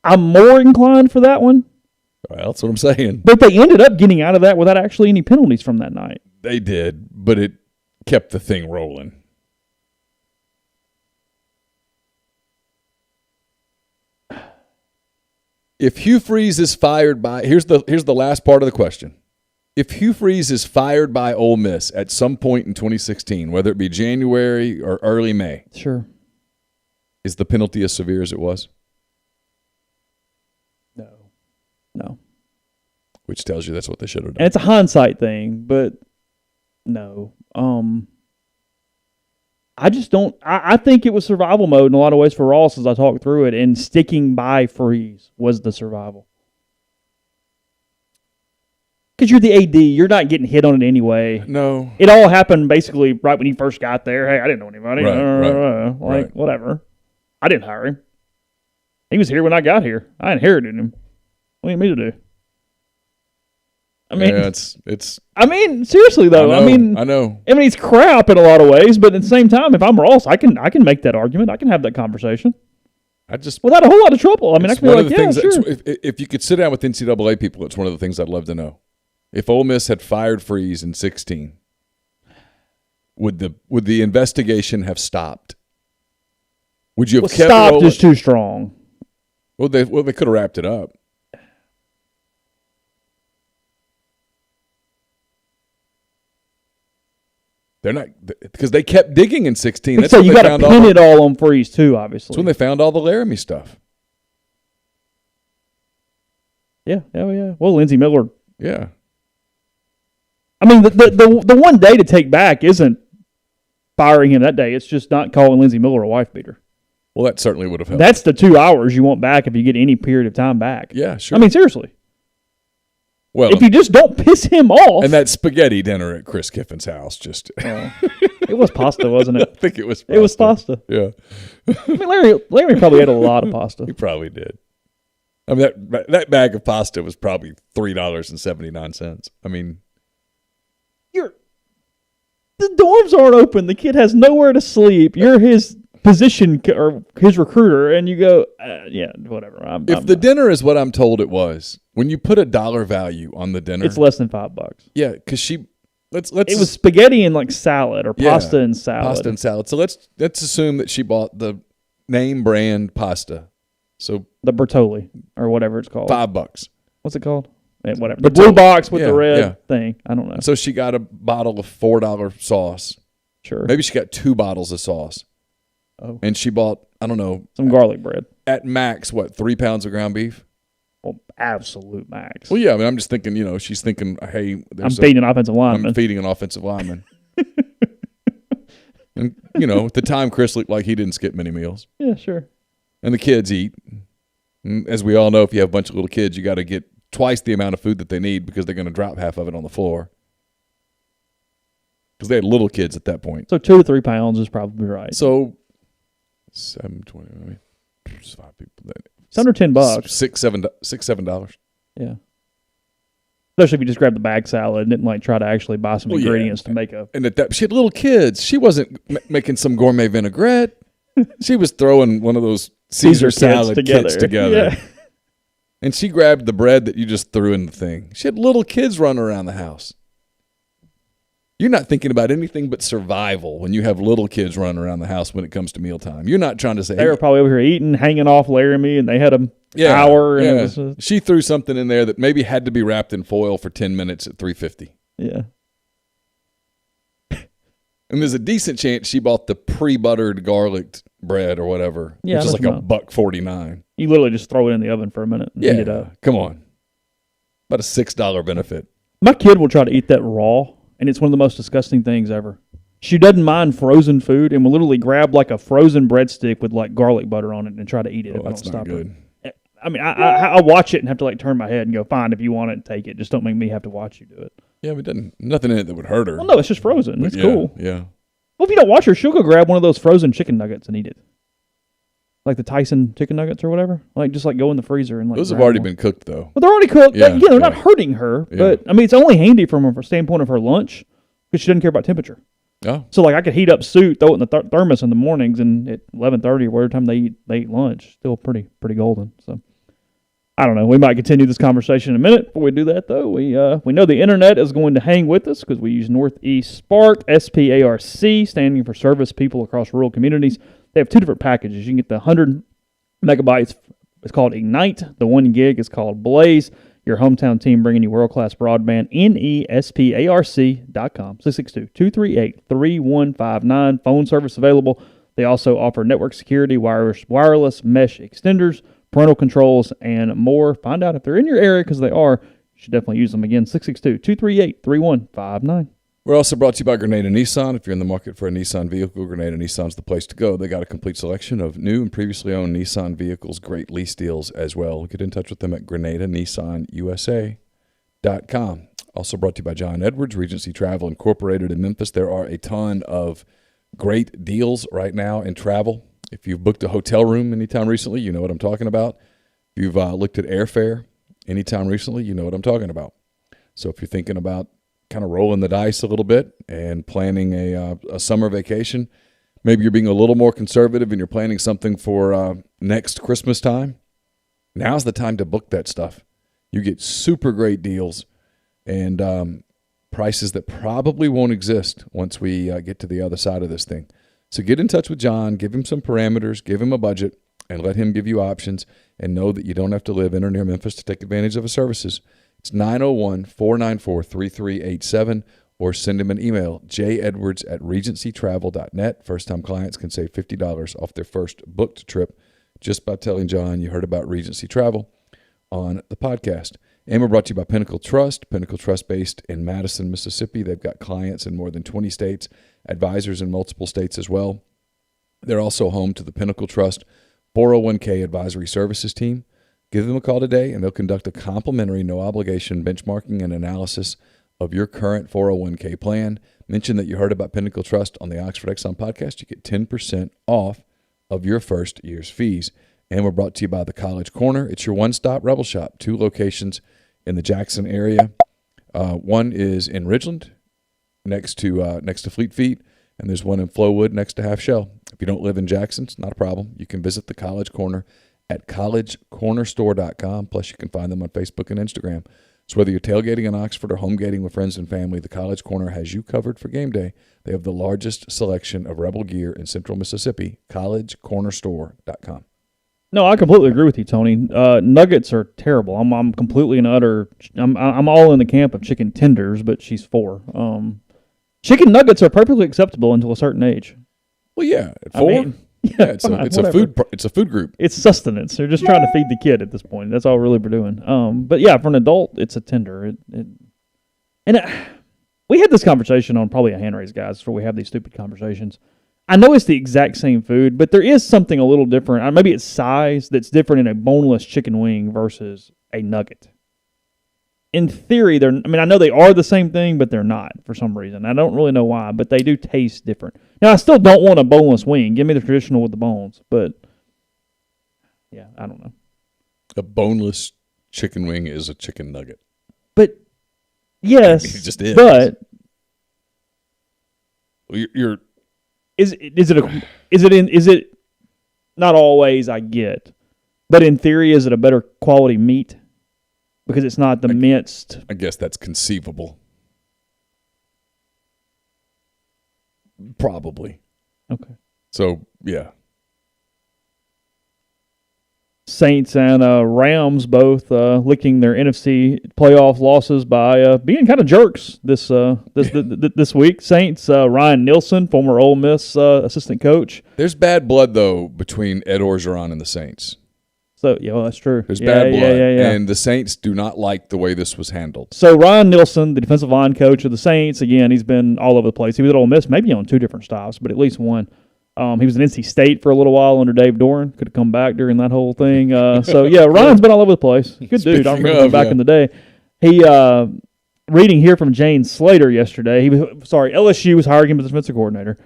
I'm more inclined for that one. Well, that's what I'm saying. But they ended up getting out of that without actually any penalties from that night. They did, but it kept the thing rolling. If Hugh Freeze is fired by here's the last part of the question. If Hugh Freeze is fired by Ole Miss at some point in 2016, whether it be January or early May, sure, is the penalty as severe as it was? No. Which tells you that's what they should have done. And it's a hindsight thing, but no. I just don't. I think it was survival mode in a lot of ways for Ross as I talked through it, and sticking by Freeze was the survival. Because you're the AD, you're not getting hit on it anyway. No. It all happened basically right when he first got there. Hey, I didn't know anybody. Right. Whatever. I didn't hire him. He was here when I got here. I inherited him. What do you mean to do? I mean, yeah, it's. I mean, seriously though. I know. I mean, he's crap in a lot of ways, but at the same time, if I'm Ross, I can make that argument. I can have that conversation. Without a whole lot of trouble. I mean, I can be like, yeah, sure. If you could sit down with NCAA people, it's one of the things I'd love to know. If Ole Miss had fired Freeze in 2016, would the investigation have stopped? Would you have kept stopped rolling? is too strong. Well, they could have wrapped it up. They're not, because they kept digging in 2016. That's so when you they got to pin it all on Freeze too, obviously. That's when they found all the Laramie stuff. Yeah. Well, Lindsey Miller. Yeah. I mean, the one day to take back isn't firing him that day. It's just not calling Lindsey Miller a wife beater. Well, that certainly would have helped. That's the 2 hours you want back if you get any period of time back. Yeah, sure. I mean, seriously. Well, if you just don't piss him off. And that spaghetti dinner at Chris Kiffin's house just. It was pasta, wasn't it? I think it was pasta. It was pasta. Yeah. I mean, Larry probably ate a lot of pasta. He probably did. I mean, that bag of pasta was probably $3.79. I mean. The dorms aren't open. The kid has nowhere to sleep. You're his position or his recruiter, and you go, yeah, whatever. If the dinner is what I'm told it was, when you put a dollar value on the dinner, it's less than $5. Yeah, because she let's it was spaghetti and like salad or pasta and salad. Pasta and salad. So let's assume that she bought the name brand pasta. So the Bertolli or whatever it's called. $5. What's it called? Whatever. The blue box with the red thing. I don't know. So she got a bottle of $4 sauce. Sure. Maybe she got 2 bottles of sauce. Oh. And she bought, I don't know. Some garlic bread. At max, 3 pounds of ground beef? Well, absolute max. Well, yeah. I mean, I'm just thinking, she's thinking, hey. I'm feeding an offensive lineman. I'm feeding an offensive lineman. And, at the time, Chris looked like he didn't skip many meals. Yeah, sure. And the kids eat. And as we all know, if you have a bunch of little kids, you got to get twice the amount of food that they need because they're going to drop half of it on the floor. Because they had little kids at that point. So 2 to 3 pounds is probably right. So $7.20. It's 5 people. It's under $10. $7. Yeah. Especially if you just grab the bag salad and didn't try to actually buy some ingredients to make a. And she had little kids. She wasn't making some gourmet vinaigrette. She was throwing one of those Caesar salad kits together. Yeah. And she grabbed the bread that you just threw in the thing. She had little kids running around the house. You're not thinking about anything but survival when you have little kids running around the house when it comes to mealtime. You're not trying to say... They were probably over here eating, hanging off Laramie, and they had an hour. And it was she threw something in there that maybe had to be wrapped in foil for 10 minutes at $3.50. Yeah. And there's a decent chance she bought the pre-buttered garlic bread or whatever, which is like $1.49. You literally just throw it in the oven for a minute and heat it up. Come on. About a $6 benefit. My kid will try to eat that raw, and it's one of the most disgusting things ever. She doesn't mind frozen food and will literally grab a frozen breadstick with garlic butter on it and try to eat it if I don't stop her. I mean, I watch it and have to turn my head and go, fine, if you want it, take it. Just don't make me have to watch you do it. Yeah, but nothing in it that would hurt her. Well, no, it's just frozen. It's cool. Yeah. Well, if you don't watch her, she'll go grab one of those frozen chicken nuggets and eat it. Like the Tyson chicken nuggets or whatever. Just go in the freezer and those have already been cooked, though. Well, they're already cooked. Yeah, they're not hurting her. Yeah. But, I mean, it's only handy from a standpoint of her lunch because she doesn't care about temperature. Oh. So, I could heat up soup, throw it in the thermos in the mornings, and at 11:30 or whatever time they eat lunch, still pretty golden. So, I don't know. We might continue this conversation in a minute. Before we do that, though, we know the internet is going to hang with us because we use Northeast Spark, SPARC, standing for Service People Across Rural Communities. They have 2 different packages. You can get the 100 megabytes. It's called Ignite. The 1 gig is called Blaze. Your hometown team bringing you world-class broadband. NESPARC.com. 662-238-3159. Phone service available. They also offer network security, wireless mesh extenders, parental controls, and more. Find out if they're in your area because they are. You should definitely use them. Again, 662-238-3159. We're also brought to you by Grenada Nissan. If you're in the market for a Nissan vehicle, Grenada Nissan's the place to go. They got a complete selection of new and previously owned Nissan vehicles, great lease deals as well. Get in touch with them at GrenadaNissanUSA.com. Also brought to you by John Edwards, Regency Travel Incorporated in Memphis. There are a ton of great deals right now in travel. If you've booked a hotel room anytime recently, you know what I'm talking about. If you've looked at airfare anytime recently, you know what I'm talking about. So if you're thinking about kind of rolling the dice a little bit and planning a summer vacation, maybe you're being a little more conservative and you're planning something for next Christmas time, now's the time to book that stuff. You get super great deals and prices that probably won't exist once we get to the other side of this thing. So get in touch with John, give him some parameters, give him a budget, and let him give you options, and know that you don't have to live in or near Memphis to take advantage of his services. It's 901-494-3387, or send him an email, jedwards@regencytravel.net. First-time clients can save $50 off their first booked trip just by telling John you heard about Regency Travel on the podcast. And we're brought to you by Pinnacle Trust based in Madison, Mississippi. They've got clients in more than 20 states, advisors in multiple states as well. They're also home to the Pinnacle Trust 401k advisory services team. Give them a call today, and they'll conduct a complimentary, no-obligation benchmarking and analysis of your current 401k plan. Mention that you heard about Pinnacle Trust on the Oxford Exxon Podcast. You get 10% off of your first year's fees. And we're brought to you by the College Corner. It's your one-stop Rebel Shop. 2 locations in the Jackson area. One is in Ridgeland, next to Fleet Feet, and there's one in Flowood next to Half Shell. If you don't live in Jackson, it's not a problem. You can visit the College Corner at collegecornerstore.com. Plus, you can find them on Facebook and Instagram. So whether you're tailgating in Oxford or home gating with friends and family, the College Corner has you covered for game day. They have the largest selection of Rebel gear in Central Mississippi. collegecornerstore.com. No, I completely agree with you, Tony. Nuggets are terrible. I'm completely and utter. I'm all in the camp of chicken tenders, but she's 4. Chicken nuggets are perfectly acceptable until a certain age. Well, yeah, at 4. It's a food group. It's sustenance. They're just trying to feed the kid at this point. That's all really we're doing. But yeah, for an adult, it's a tender. We had this conversation on probably a hand raise, guys, before we have these stupid conversations. I know it's the exact same food, but there is something a little different. Maybe it's size that's different in a boneless chicken wing versus a nugget. In theory, I know they are the same thing, but they're not for some reason. I don't really know why, but they do taste different. Now, I still don't want a boneless wing. Give me the traditional with the bones, but yeah, I don't know. A boneless chicken wing is a chicken nugget. But yes, it just is. But you're is it not always, I get, but in theory, is it a better quality meat? Because it's not the minced. I guess that's conceivable. Probably. Okay. So, yeah. Saints and Rams both licking their NFC playoff losses by being kind of jerks this week. Saints, Ryan Nielsen, former Ole Miss assistant coach. There's bad blood, though, between Ed Orgeron and the Saints. So, yeah, well, that's true. There's bad blood, and the Saints do not like the way this was handled. So, Ryan Nielsen, the defensive line coach of the Saints, again, he's been all over the place. He was at Ole Miss, maybe on 2 different stops, but at least one. He was in NC State for a little while under Dave Doran. Could have come back during that whole thing. So, yeah, Ryan's been all over the place. Good dude. I remember him back in the day. He, reading here from Jane Slater yesterday, LSU was hiring him as defensive coordinator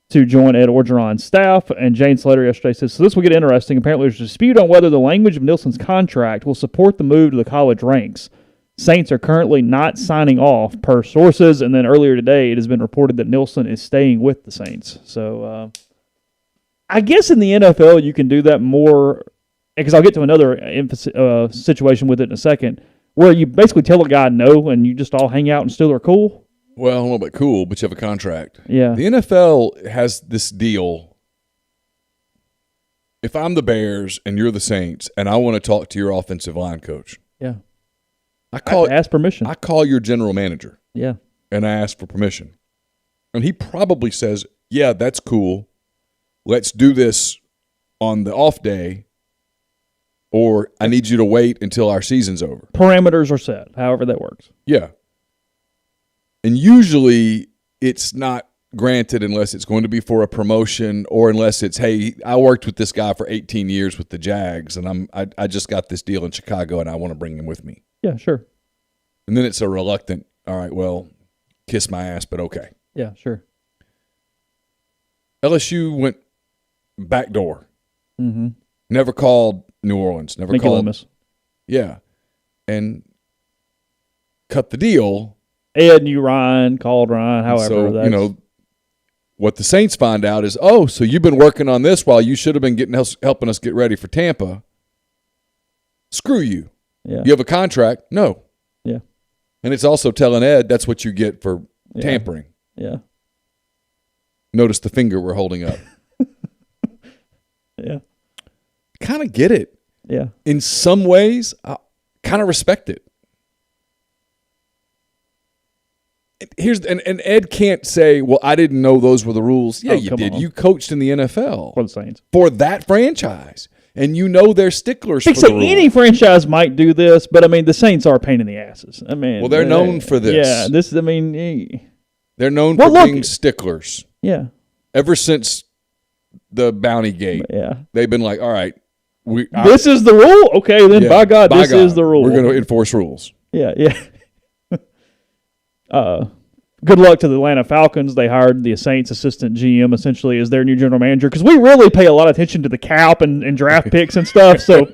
to join Ed Orgeron's staff, and Jane Slater yesterday says, so this will get interesting. Apparently there's a dispute on whether the language of Nielsen's contract will support the move to the college ranks. Saints are currently not signing off per sources, and then earlier today it has been reported that Nielsen is staying with the Saints. So I guess in the NFL you can do that more, because I'll get to another situation with it in a second, where you basically tell a guy no and you just all hang out and still are cool. Well, I don't know about cool, but you have a contract. Yeah. The NFL has this deal. If I'm the Bears and you're the Saints and I want to talk to your offensive line coach. Yeah. I ask permission. I call your general manager. Yeah. And I ask for permission. And he probably says, yeah, that's cool. Let's do this on the off day, or I need you to wait until our season's over. Parameters are set, however that works. Yeah. And usually it's not granted unless it's going to be for a promotion, or unless it's, hey, I worked with this guy for 18 years with the Jags, and I just got this deal in Chicago, and I want to bring him with me. Yeah, sure. And then it's a reluctant, all right, well, kiss my ass, but okay. Yeah, sure. LSU went backdoor. Mm-hmm. Never called New Orleans. Never called Ole Miss. Yeah. And cut the deal. Ed knew Ryan, called Ryan, however. So, what the Saints find out is, oh, so you've been working on this while you should have been helping us get ready for Tampa. Screw you. Yeah. You have a contract? No. Yeah. And it's also telling Ed that's what you get for tampering. Yeah. Notice the finger we're holding up. Yeah. Kind of get it. Yeah. In some ways, I kind of respect it. And Ed can't say, well, I didn't know those were the rules. Yeah, you did. On. You coached in the NFL. For the Saints. For that franchise. And you know they're sticklers for the rules. Any franchise might do this, but, the Saints are a pain in the asses. Well, they're known for this. Yeah, they're known for being sticklers. Yeah. Ever since the Bounty Gate. Yeah. They've been like, all right. This is the rule? Okay, then by God, this is the rule. We're going to enforce rules. Yeah, yeah. Good luck to the Atlanta Falcons. They hired the Saints assistant GM essentially as their new general manager, because we really pay a lot of attention to the cap and draft picks and stuff. So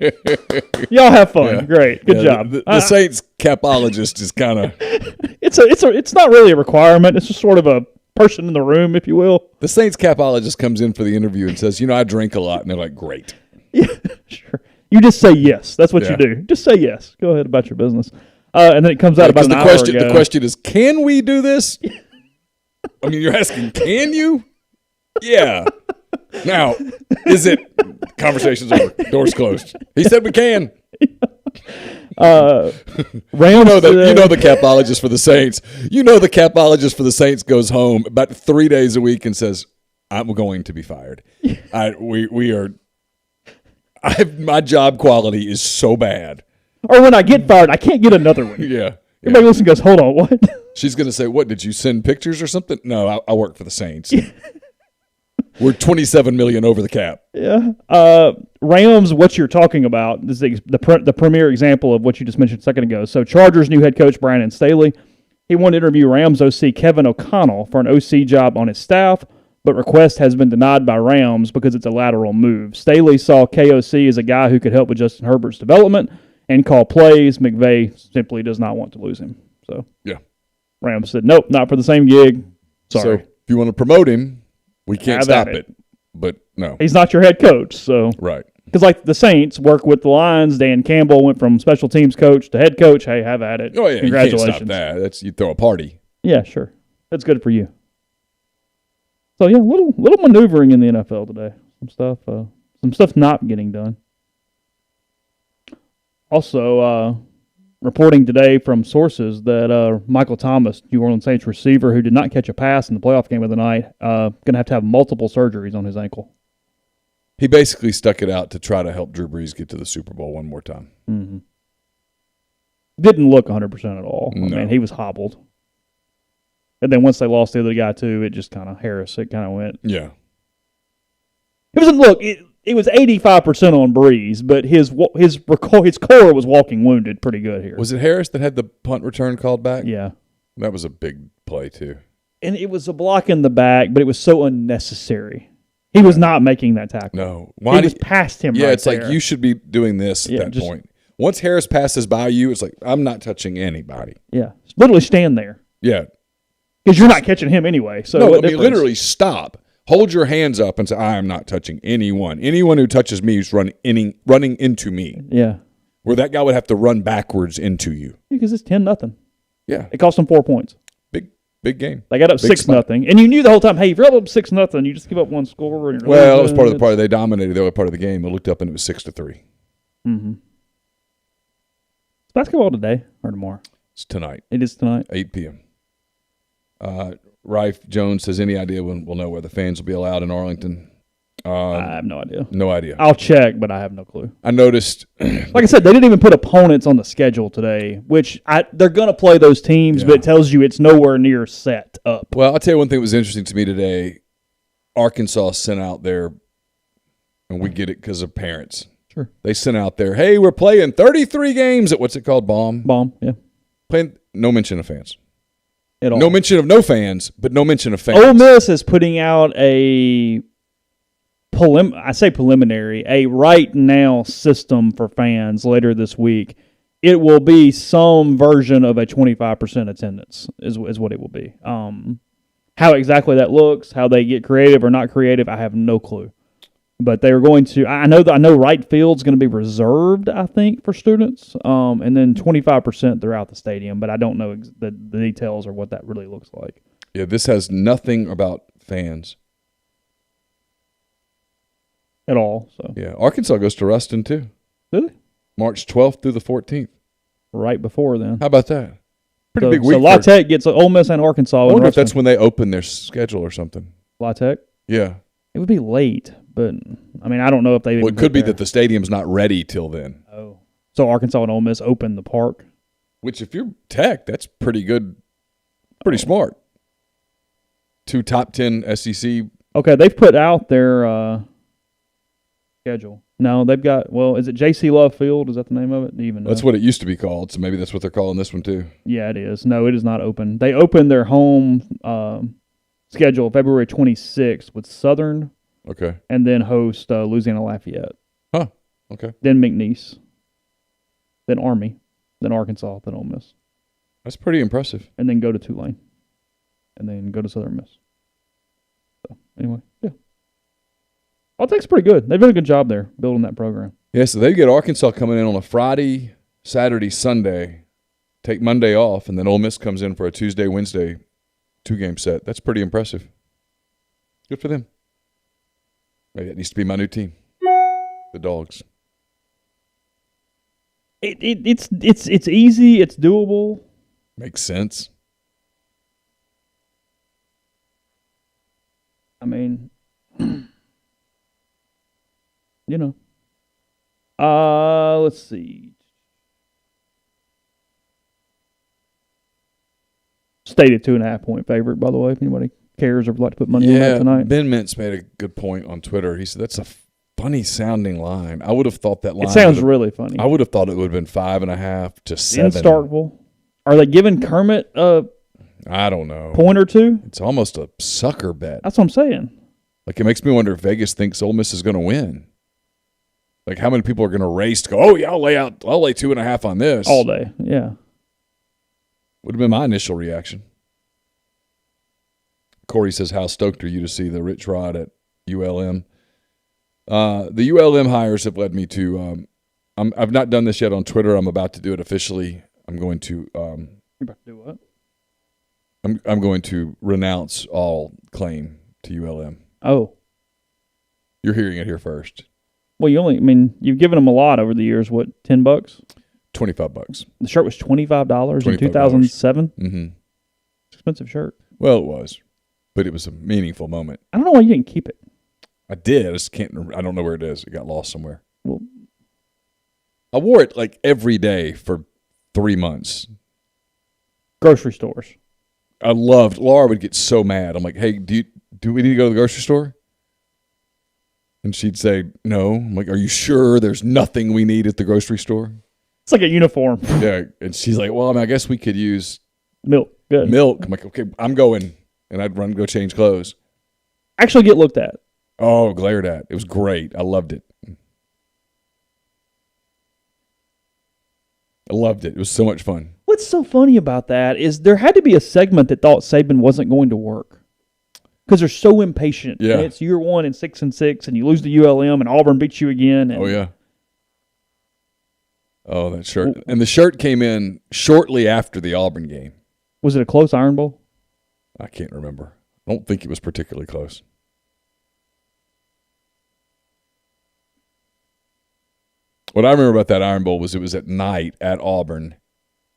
y'all have fun. Yeah. Great, good job. The Saints capologist is kind of it's not really a requirement. It's just sort of a person in the room, if you will. The Saints capologist comes in for the interview and says, I drink a lot, and they're like, great. Yeah, sure. You just say yes. That's what you do. Just say yes. Go ahead about your business. And then it comes out about an hour ago. The question is, can we do this? You're asking, can you? Yeah. Now, is it? Conversation's over. Door's closed. He said we can. Rams, you know the capologist for the Saints. You know the capologist for the Saints goes home about 3 days a week and says, I'm going to be fired. My job quality is so bad. Or when I get fired, I can't get another one. Yeah. Everybody listens and goes, hold on, what? She's going to say, what, did you send pictures or something? No, I work for the Saints. We're $27 million over the cap. Yeah. Rams, what you're talking about, this is the premier example of what you just mentioned a second ago. So Chargers' new head coach, Brandon Staley, he wanted to interview Rams OC Kevin O'Connell for an OC job on his staff, but request has been denied by Rams because it's a lateral move. Staley saw KOC as a guy who could help with Justin Herbert's development and call plays. McVay simply does not want to lose him. So yeah, Rams said, nope, not for the same gig. Sorry. So if you want to promote him, we can't stop it. But no. He's not your head coach. So right. Because like the Saints work with the Lions, Dan Campbell went from special teams coach to head coach. Hey, have at it. Oh, yeah, Congratulations. You can't stop that. You throw a party. Yeah, sure. That's good for you. So, yeah, little maneuvering in the NFL today. Some stuff not getting done. Also, reporting today from sources that Michael Thomas, New Orleans Saints receiver who did not catch a pass in the playoff game of the night, going to have multiple surgeries on his ankle. He basically stuck it out to try to help Drew Brees get to the Super Bowl one more time. Mm-hmm. Didn't look 100% at all. No. I mean, he was hobbled. And then once they lost the other guy, too, it just kind of went. Yeah. It wasn't, look, it was 85% on Brees, but his core was walking wounded pretty good here. Was it Harris that had the punt return called back? Yeah. That was a big play, too. And it was a block in the back, but it was so unnecessary. He was not making that tackle. No. He was past him Yeah, right it's there. like you should be doing this at that point. Once Harris passes by you, it's like, I'm not touching anybody. Yeah. Literally stand there. Yeah. Because you're not catching him anyway. So no, I mean, literally stop. Hold your hands up and say, I am not touching anyone. Anyone who touches me is running into me. Yeah. Where that guy would have to run backwards into you. Because it's 10-0. Yeah. It cost them 4 points. Big game. They got up 6-0. And you knew the whole time, hey, if you're up 6-0, you just give up one score. And well, that was part of the party. They dominated the other part of the game. I looked up and it was 6-3. Mm-hmm. Is basketball today or tomorrow? It's tonight. It is tonight. 8 p.m. Rife Jones says, any idea when we'll know where the fans will be allowed in Arlington? I have no idea. No idea. I'll check, but I have no clue. I noticed. Like I said, they didn't even put opponents on the schedule today, which they're going to play those teams, but it tells you it's nowhere near set up. Well, I'll tell you one thing that was interesting to me today. Arkansas sent out their, and we get it because of parents. Sure. They sent out their, hey, we're playing 33 games at what's it called, Bomb, yeah. Playing, no mention of fans. At all. No mention of no fans, but no mention of fans. Ole Miss is putting out a preliminary, a right now system for fans later this week. It will be some version of a 25% attendance is what it will be. How exactly that looks, how they get creative or not creative, I have no clue. But they are going to. I know right field's going to be reserved, I think, for students, and then 25% throughout the stadium. But I don't know the details or what that really looks like. Yeah, this has nothing about fans At all. So yeah, Arkansas goes to Ruston too. Really? March 12th through the 14th. Right before then. How about that? Pretty big week. So La Tech gets Ole Miss and Arkansas. I wonder if that's when they open their schedule or something. La Tech? Yeah. It would be late, but I mean, I don't know if they. Well, it could be that the stadium's not ready till then. Oh, so Arkansas and Ole Miss open the park. Which, if you're Tech, that's pretty good, pretty smart. 2 top 10 SEC. Okay, they've put out their schedule. No, they've got. Well, is it J.C. Love Field? Is that the name of it? Do you even know? That's what it used to be called. So maybe that's what they're calling this one too. Yeah, it is. No, it is not open. They opened their home schedule February 26th with Southern. Okay. And then host Louisiana Lafayette. Huh. Okay. Then McNeese. Then Army. Then Arkansas. Then Ole Miss. That's pretty impressive. And then go to Tulane. And then go to Southern Miss. So, anyway, yeah. All Tech's pretty good. They've done a good job there building that program. Yeah, so they get Arkansas coming in on a Friday, Saturday, Sunday, take Monday off, and then Ole Miss comes in for a Tuesday, Wednesday 2-game set. That's pretty impressive. Good for them. Maybe that needs to be my new team. The Dogs. It's easy. It's doable. Makes sense. I mean, let's see. Stated 2.5-point favorite, by the way, if anybody cares or would like to put money on that tonight. Ben Mintz made a good point on Twitter. He said that's a funny sounding line. I would have thought that line. It sounds really funny. I would have thought it would have been 5.5 to 7. In Starkville. Are they giving Kermit a I don't know. point or two? It's almost a sucker bet. That's what I'm saying. Like, it makes me wonder if Vegas thinks Ole Miss is going to win. Like, how many people are going to race to go, oh, yeah, I'll lay 2.5 on this. All day, yeah. Would have been my initial reaction. Corey says, how stoked are you to see the Rich Rod at ULM? The ULM hires have led me to I've not done this yet on Twitter. I'm about to do it officially. I'm going to You're about to do what? I'm going to renounce all claim to ULM. Oh. You're hearing it here first. Well, you've given them a lot over the years. What, $10? $25. The shirt was $25 in 2007? Mm-hmm. Expensive shirt. Well, it was. But it was a meaningful moment. I don't know why you didn't keep it. I did. I don't know where it is. It got lost somewhere. Well, I wore it like every day for 3 months. Grocery stores. Laura would get so mad. I'm like, hey, do we need to go to the grocery store? And she'd say, no. I'm like, are you sure there's nothing we need at the grocery store? It's like a uniform. Yeah. And she's like, well, I guess we could use milk. Good. Milk. I'm like, okay, I'm going. And I'd run, go change clothes. Actually get looked at. Oh, glared at. It was great. I loved it. It was so much fun. What's so funny about that is there had to be a segment that thought Saban wasn't going to work because they're so impatient. Yeah. And it's year one and 6-6, and you lose to ULM, and Auburn beats you again. And oh, yeah. Oh, that shirt. And the shirt came in shortly after the Auburn game. Was it a close Iron Bowl? I can't remember. I don't think it was particularly close. What I remember about that Iron Bowl was it was at night at Auburn,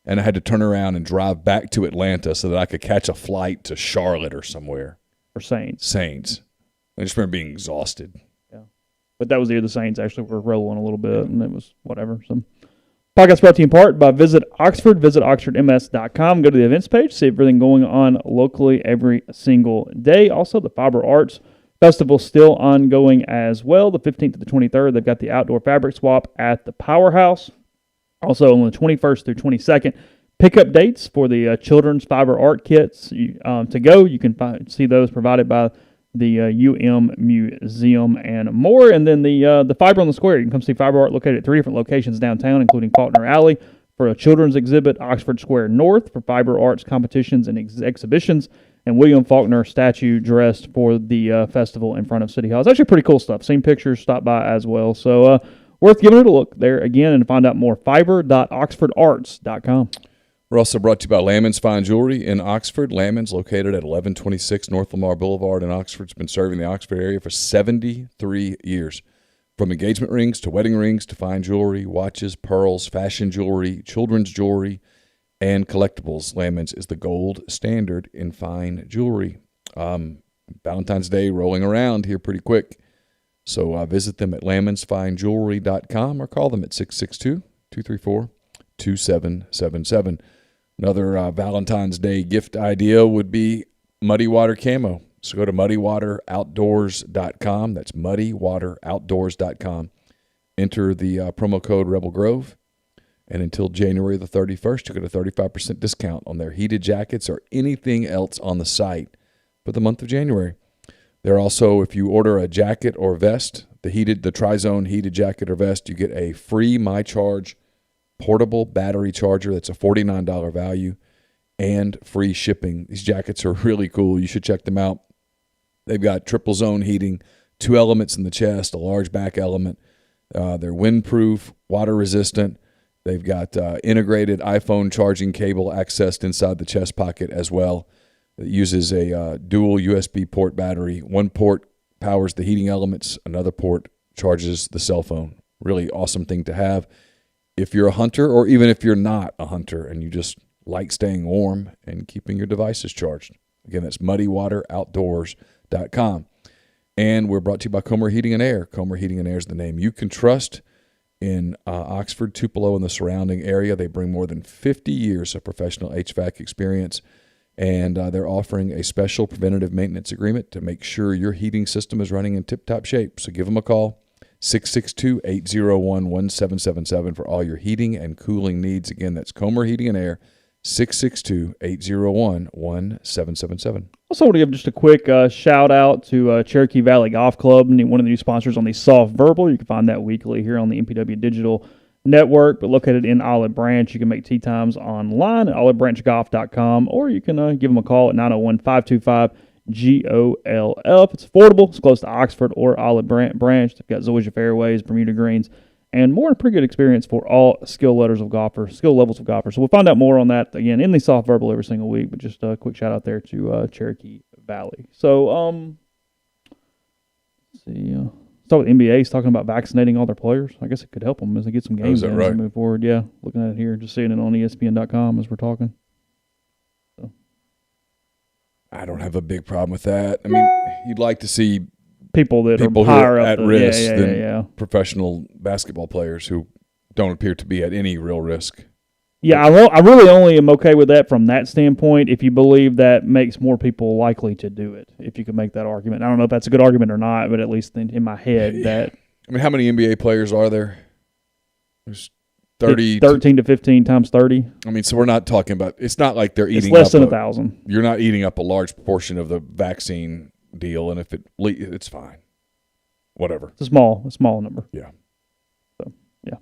and I had to turn around and drive back to Atlanta so that I could catch a flight to Charlotte or somewhere. Or Saints. I just remember being exhausted. Yeah. But that was the year the Saints actually were rolling a little bit, and it was whatever. So, podcast brought to you in part by Visit oxfordms.com. Go to the events page, see everything going on locally every single day. Also, the Fiber Arts Festival still ongoing as well. The 15th to the 23rd, they've got the outdoor fabric swap at the Powerhouse. Also, on the 21st through 22nd, pickup dates for the children's fiber art kits to go. You can see those provided by the UM Museum and more. And then the Fiber on the Square. You can come see fiber art located at 3 different locations downtown, including Faulkner Alley for a children's exhibit, Oxford Square North for fiber arts competitions and exhibitions, and William Faulkner statue dressed for the festival in front of City Hall. It's actually pretty cool stuff. Seen pictures, stop by as well. So worth giving it a look there again, and to find out more, fiber.oxfordarts.com. We're also brought to you by Lammons Fine Jewelry in Oxford. Lammons, located at 1126 North Lamar Boulevard in Oxford, has been serving the Oxford area for 73 years. From engagement rings to wedding rings to fine jewelry, watches, pearls, fashion jewelry, children's jewelry, and collectibles, Lammons is the gold standard in fine jewelry. Valentine's Day rolling around here pretty quick. So visit them at lammonsfinejewelry.com or call them at 662-234-2777. Another Valentine's Day gift idea would be Muddy Water Camo. So go to muddywateroutdoors.com. That's muddywateroutdoors.com. Enter the promo code Rebel Grove. And until January the 31st, you get a 35% discount on their heated jackets or anything else on the site for the month of January. They're also, if you order a jacket or vest, the Tri-Zone heated jacket or vest, you get a free MyCharge portable battery charger. That's a $49 value and free shipping. These jackets are really cool. You should check them out. They've got triple zone heating, 2 elements in the chest, a large back element. They're windproof, water resistant. They've got integrated iPhone charging cable accessed inside the chest pocket as well. It uses a dual USB port battery. One port powers the heating elements. Another port charges the cell phone. Really awesome thing to have if you're a hunter, or even if you're not a hunter and you just like staying warm and keeping your devices charged. Again, that's muddywateroutdoors.com. And we're brought to you by Comer Heating and Air. Comer Heating and Air is the name you can trust in Oxford, Tupelo, and the surrounding area. They bring more than 50 years of professional HVAC experience, and they're offering a special preventative maintenance agreement to make sure your heating system is running in tip-top shape. So give them a call, 662-801-1777 for all your heating and cooling needs. Again, that's Comer Heating and Air, 662-801-1777. Also want to give just a quick shout-out to Cherokee Valley Golf Club, one of the new sponsors on the Soft Verbal. You can find that weekly here on the MPW Digital Network, but located in Olive Branch. You can make tee times online at olivebranchgolf.com, or you can give them a call at 901-525-GOLF. It's affordable. It's close to Oxford or Olive Branch. They've got Zoysia fairways, Bermuda greens, and more. A pretty good experience for all skill levels of golfers. So we'll find out more on that, again, in the Soft Verbal every single week, but just a quick shout out there to Cherokee Valley. So, let's see. Start with NBA. He's talking about vaccinating all their players. I guess it could help them as they get some games in as they move forward. Yeah, looking at it here, just seeing it on ESPN.com as we're talking. So. I don't have a big problem with that. I mean, you'd like to see people are higher up at risk than professional basketball players who don't appear to be at any real risk. Yeah, I really only am okay with that from that standpoint if you believe that makes more people likely to do it, if you could make that argument. I don't know if that's a good argument or not, but at least in my head that... I mean, how many NBA players are there? There's 30... 13 to 15 times 30. I mean, so we're not talking about... It's not like they're eating up... It's less than 1,000. You're not eating up a large portion of the vaccine deal, and if it's fine. Whatever. It's a small number. Yeah. So, yeah.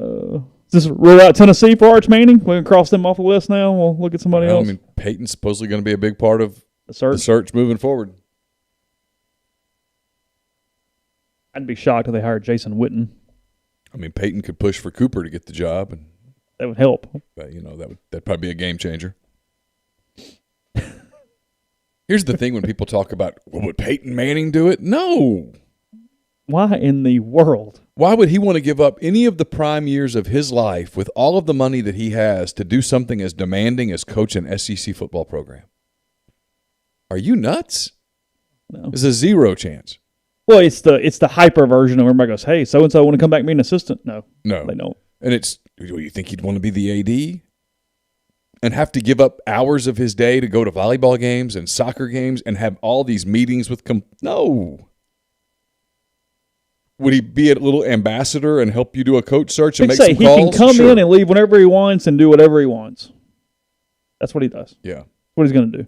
Does this rule out Tennessee for Arch Manning? We can cross them off the list now. We'll look at somebody else. I mean, Peyton's supposedly going to be a big part of the search moving forward. I'd be shocked if they hired Jason Witten. I mean, Peyton could push for Cooper to get the job, and that would help. But, that'd probably be a game changer. Here's the thing: when people talk about, well, would Peyton Manning do it? No. Why in the world? Why would he want to give up any of the prime years of his life with all of the money that he has to do something as demanding as coach an SEC football program? Are you nuts? No. There's a zero chance. Well, it's the hyper version of everybody goes, hey, so-and-so want to come back and be an assistant? No, they don't. And you think he'd want to be the AD? And have to give up hours of his day to go to volleyball games and soccer games and have all these meetings with no. Would he be a little ambassador and help you do a coach search and make some calls? He can come in and leave whenever he wants and do whatever he wants. That's what he does. Yeah. What he's going to do.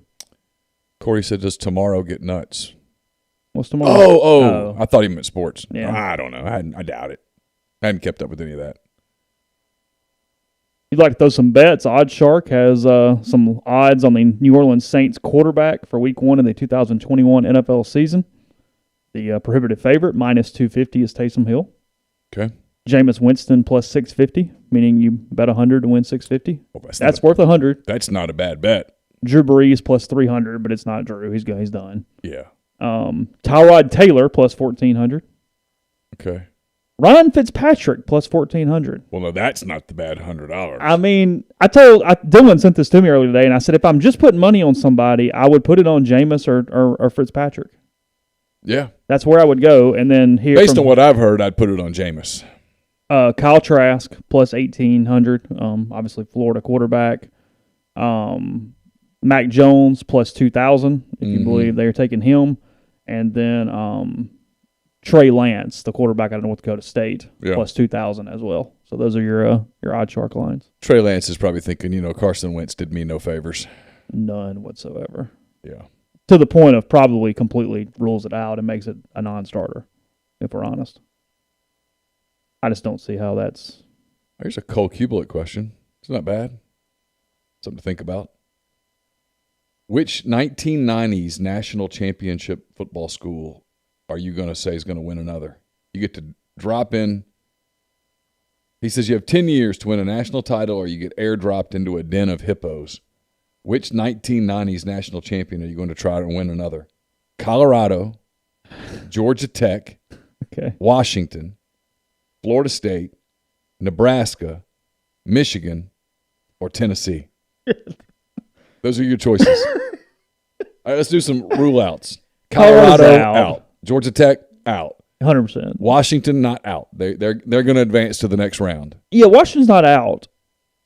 Corey said, does tomorrow get nuts? What's tomorrow? Oh. I thought he meant sports. Yeah. I don't know. I doubt it. I hadn't kept up with any of that. You'd like to throw some bets. Odd Shark has some odds on the New Orleans Saints quarterback for Week 1 of the 2021 NFL season. The prohibitive favorite, minus 250, is Taysom Hill. Okay. Jameis Winston, plus 650, meaning you bet 100 to win 650. Well, that's worth 100. That's not a bad bet. Drew Brees, plus 300, but it's not Drew. He's done. Yeah. Tyrod Taylor, plus 1,400. Okay. Ryan Fitzpatrick, plus 1,400. Well, no, that's not the bad $100. I mean, Dylan sent this to me earlier today, and I said, if I'm just putting money on somebody, I would put it on Jameis or Fitzpatrick. Yeah. That's where I would go. And then here, based on what I've heard, I'd put it on Jameis. Kyle Trask, plus 1,800. Obviously, Florida quarterback. Mac Jones, plus 2,000, if you believe they're taking him. And then Trey Lance, the quarterback out of North Dakota State, plus 2,000 as well. So those are your Odd Shark lines. Trey Lance is probably thinking, Carson Wentz did me no favors. None whatsoever. Yeah. To the point of probably completely rules it out and makes it a non-starter, if we're honest. I just don't see how that's... Here's a Cole Kublik question. It's not bad. Something to think about. Which 1990s national championship football school are you going to say is going to win another? You get to drop in. He says you have 10 years to win a national title or you get airdropped into a den of hippos. Which 1990s national champion are you going to try to win another? Colorado, Georgia Tech, Washington, Florida State, Nebraska, Michigan, or Tennessee? Those are your choices. All right, let's do some rule outs. Colorado out. Georgia Tech out. 100%. Washington not out. They're going to advance to the next round. Yeah, Washington's not out.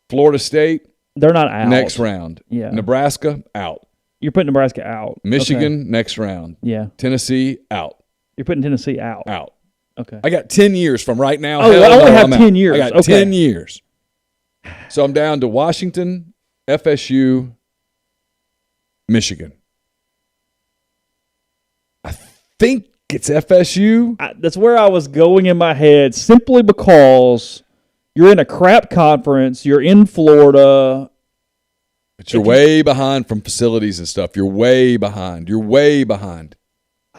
Florida State They're not out. Next round. Yeah. Nebraska, out. You're putting Nebraska out. Michigan, Okay. next round. Yeah. Tennessee, out. You're putting Tennessee out. Out. Okay. I got 10 years from right now. Oh, I only have I'm 10 out. years. I got Okay. 10 years. So I'm down to Washington, FSU, Michigan. I think it's FSU. That's where I was going in my head, simply because you're in a crap conference. You're in Florida. But you're way behind from facilities and stuff. You're way behind.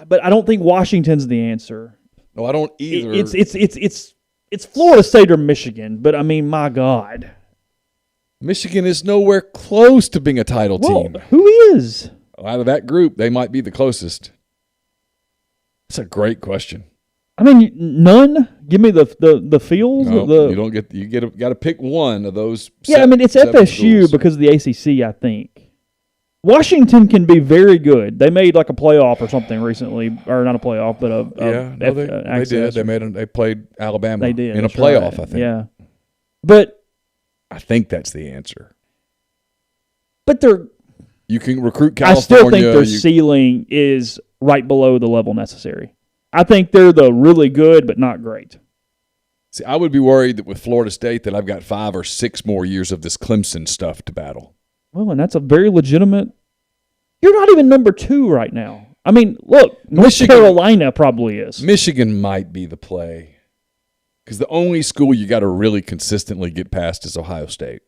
But I don't think Washington's the answer. No, I don't either. It's Florida State or Michigan. But I mean, my God, Michigan is nowhere close to being a title team. Who is? Out of that group, they might be the closest. That's a great question. I mean, none. Give me the feels. No, you don't get. You got to pick one of those. Yeah, I mean, it's seven FSU schools. because of the ACC. I think Washington can be very good. They made like a playoff or something recently, or not a playoff, but they did. They played Alabama. They did in a that's playoff. right. I think. Yeah, but I think that's the answer. they're. You can recruit I California. still think their ceiling is right below the level necessary. I think they're the really good, but not great. See, I would be worried that with Florida State that I've got 5 or 6 more years of this Clemson stuff to battle. Well, and that's a very legitimate. You're not even number 2 right now. I mean, look, North Carolina probably is. Michigan might be the play because the only school you got to really consistently get past is Ohio State.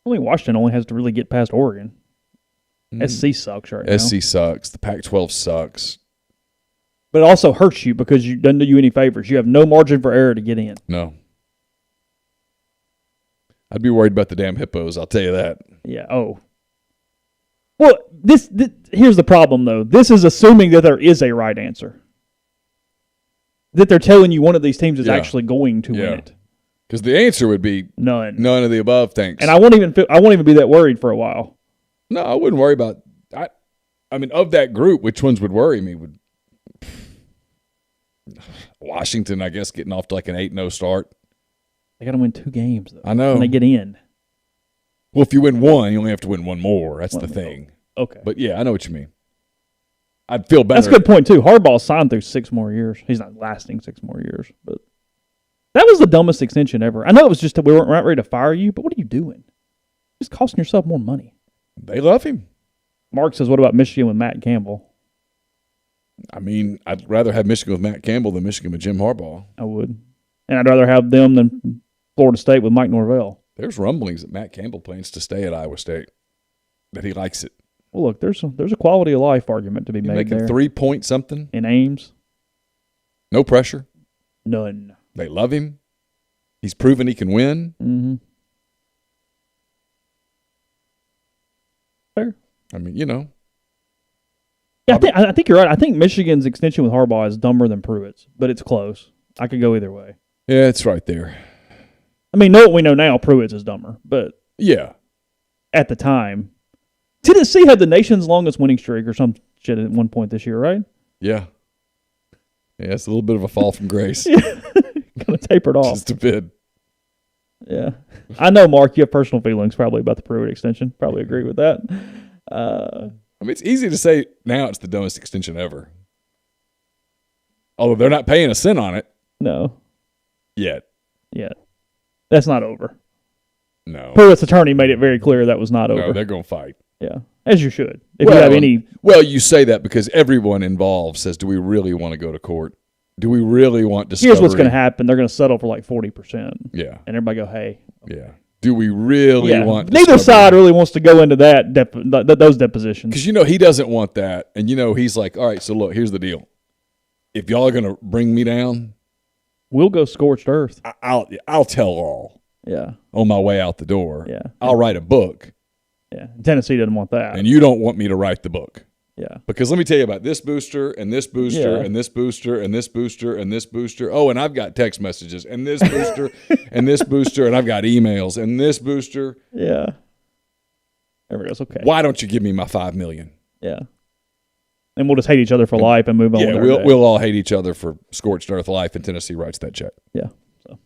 I mean, Washington only has to really get past Oregon. SC sucks right now. SC sucks. The Pac-12 sucks. But it also hurts you because you doesn't do you any favors. You have no margin for error to get in. No. I'd be worried about the damn Hippos, I'll tell you that. Yeah. Oh. Well, this here's the problem, though. This is assuming that there is a right answer. That they're telling you one of these teams is actually going to win it. Because the answer would be none of the above, thanks. And I won't even be that worried for a while. No, I wouldn't worry about. I mean, of that group, which ones would worry me? Washington, I guess, getting off to like an 8-0 start. They got to win 2 games, though. I know. When they get in. Well, if you win 1, you only have to win 1 more. That's the thing. Okay. But yeah, I know what you mean. I'd feel better. That's a good point, too. Harbaugh signed through 6 more years. He's not lasting 6 more years, but that was the dumbest extension ever. I know it was just that we weren't ready to fire you, but what are you doing? Just costing yourself more money. They love him. Mark says, what about Michigan with Matt Campbell? I mean, I'd rather have Michigan with Matt Campbell than Michigan with Jim Harbaugh. I would. And I'd rather have them than Florida State with Mike Norvell. There's rumblings that Matt Campbell plans to stay at Iowa State, that he likes it. Well, look, there's a quality of life argument to be made making there. 3-point something. In Ames. No pressure. None. They love him. He's proven he can win. Mm-hmm. Fair. I mean, you know. Yeah, I think you're right. I think Michigan's extension with Harbaugh is dumber than Pruitt's, but it's close. I could go either way. Yeah, it's right there. I mean, know what we know now, Pruitt's is dumber, but yeah, at the time, Tennessee had the nation's longest winning streak or some shit at one point this year, right? Yeah. Yeah, it's a little bit of a fall from grace. Kind of tapered off. Just a bit. Yeah. I know, Mark, you have personal feelings probably about the Pruitt extension. Probably agree with that. I mean, it's easy to say now it's the dumbest extension ever. Although they're not paying a cent on it. No. Yet. That's not over. No. Pruitt's attorney made it very clear that was not over. No, they're going to fight. Yeah. As you should. If you have any. Well, you say that because everyone involved says, do we really want to go to court? Do we really want discovery? Here's what's going to happen. They're going to settle for like 40%. Yeah. And everybody go, hey. Yeah. Do we really want Neither discovery? side really wants to go into those depositions. Because, he doesn't want that. And, he's like, all right, so look, here's the deal. If y'all are going to bring me down, we'll go scorched earth. I'll tell all. Yeah. On my way out the door. Yeah. I'll write a book. Yeah. Tennessee doesn't want that. And you don't want me to write the book. Yeah. Because let me tell you about this booster and this booster and this booster and this booster and this booster. Oh, and I've got text messages and this booster and this booster and I've got emails and this booster. Yeah. Everybody goes, okay. Why don't you give me my $5 million? Yeah. And we'll just hate each other for life and move on. Yeah, we'll all hate each other for scorched earth life, and Tennessee writes that check. Yeah. So.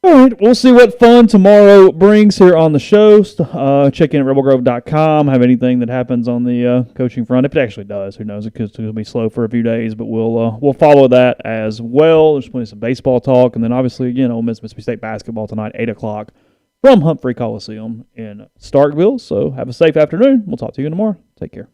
All right, we'll see what fun tomorrow brings here on the show. Check in at rebelgrove.com. Have anything that happens on the coaching front. If it actually does, who knows? It's going to be slow for a few days, but we'll follow that as well. There's plenty of some baseball talk. And then obviously, again, Ole Miss, Mississippi State basketball tonight, 8 o'clock from Humphrey Coliseum in Starkville. So have a safe afternoon. We'll talk to you tomorrow. Take care.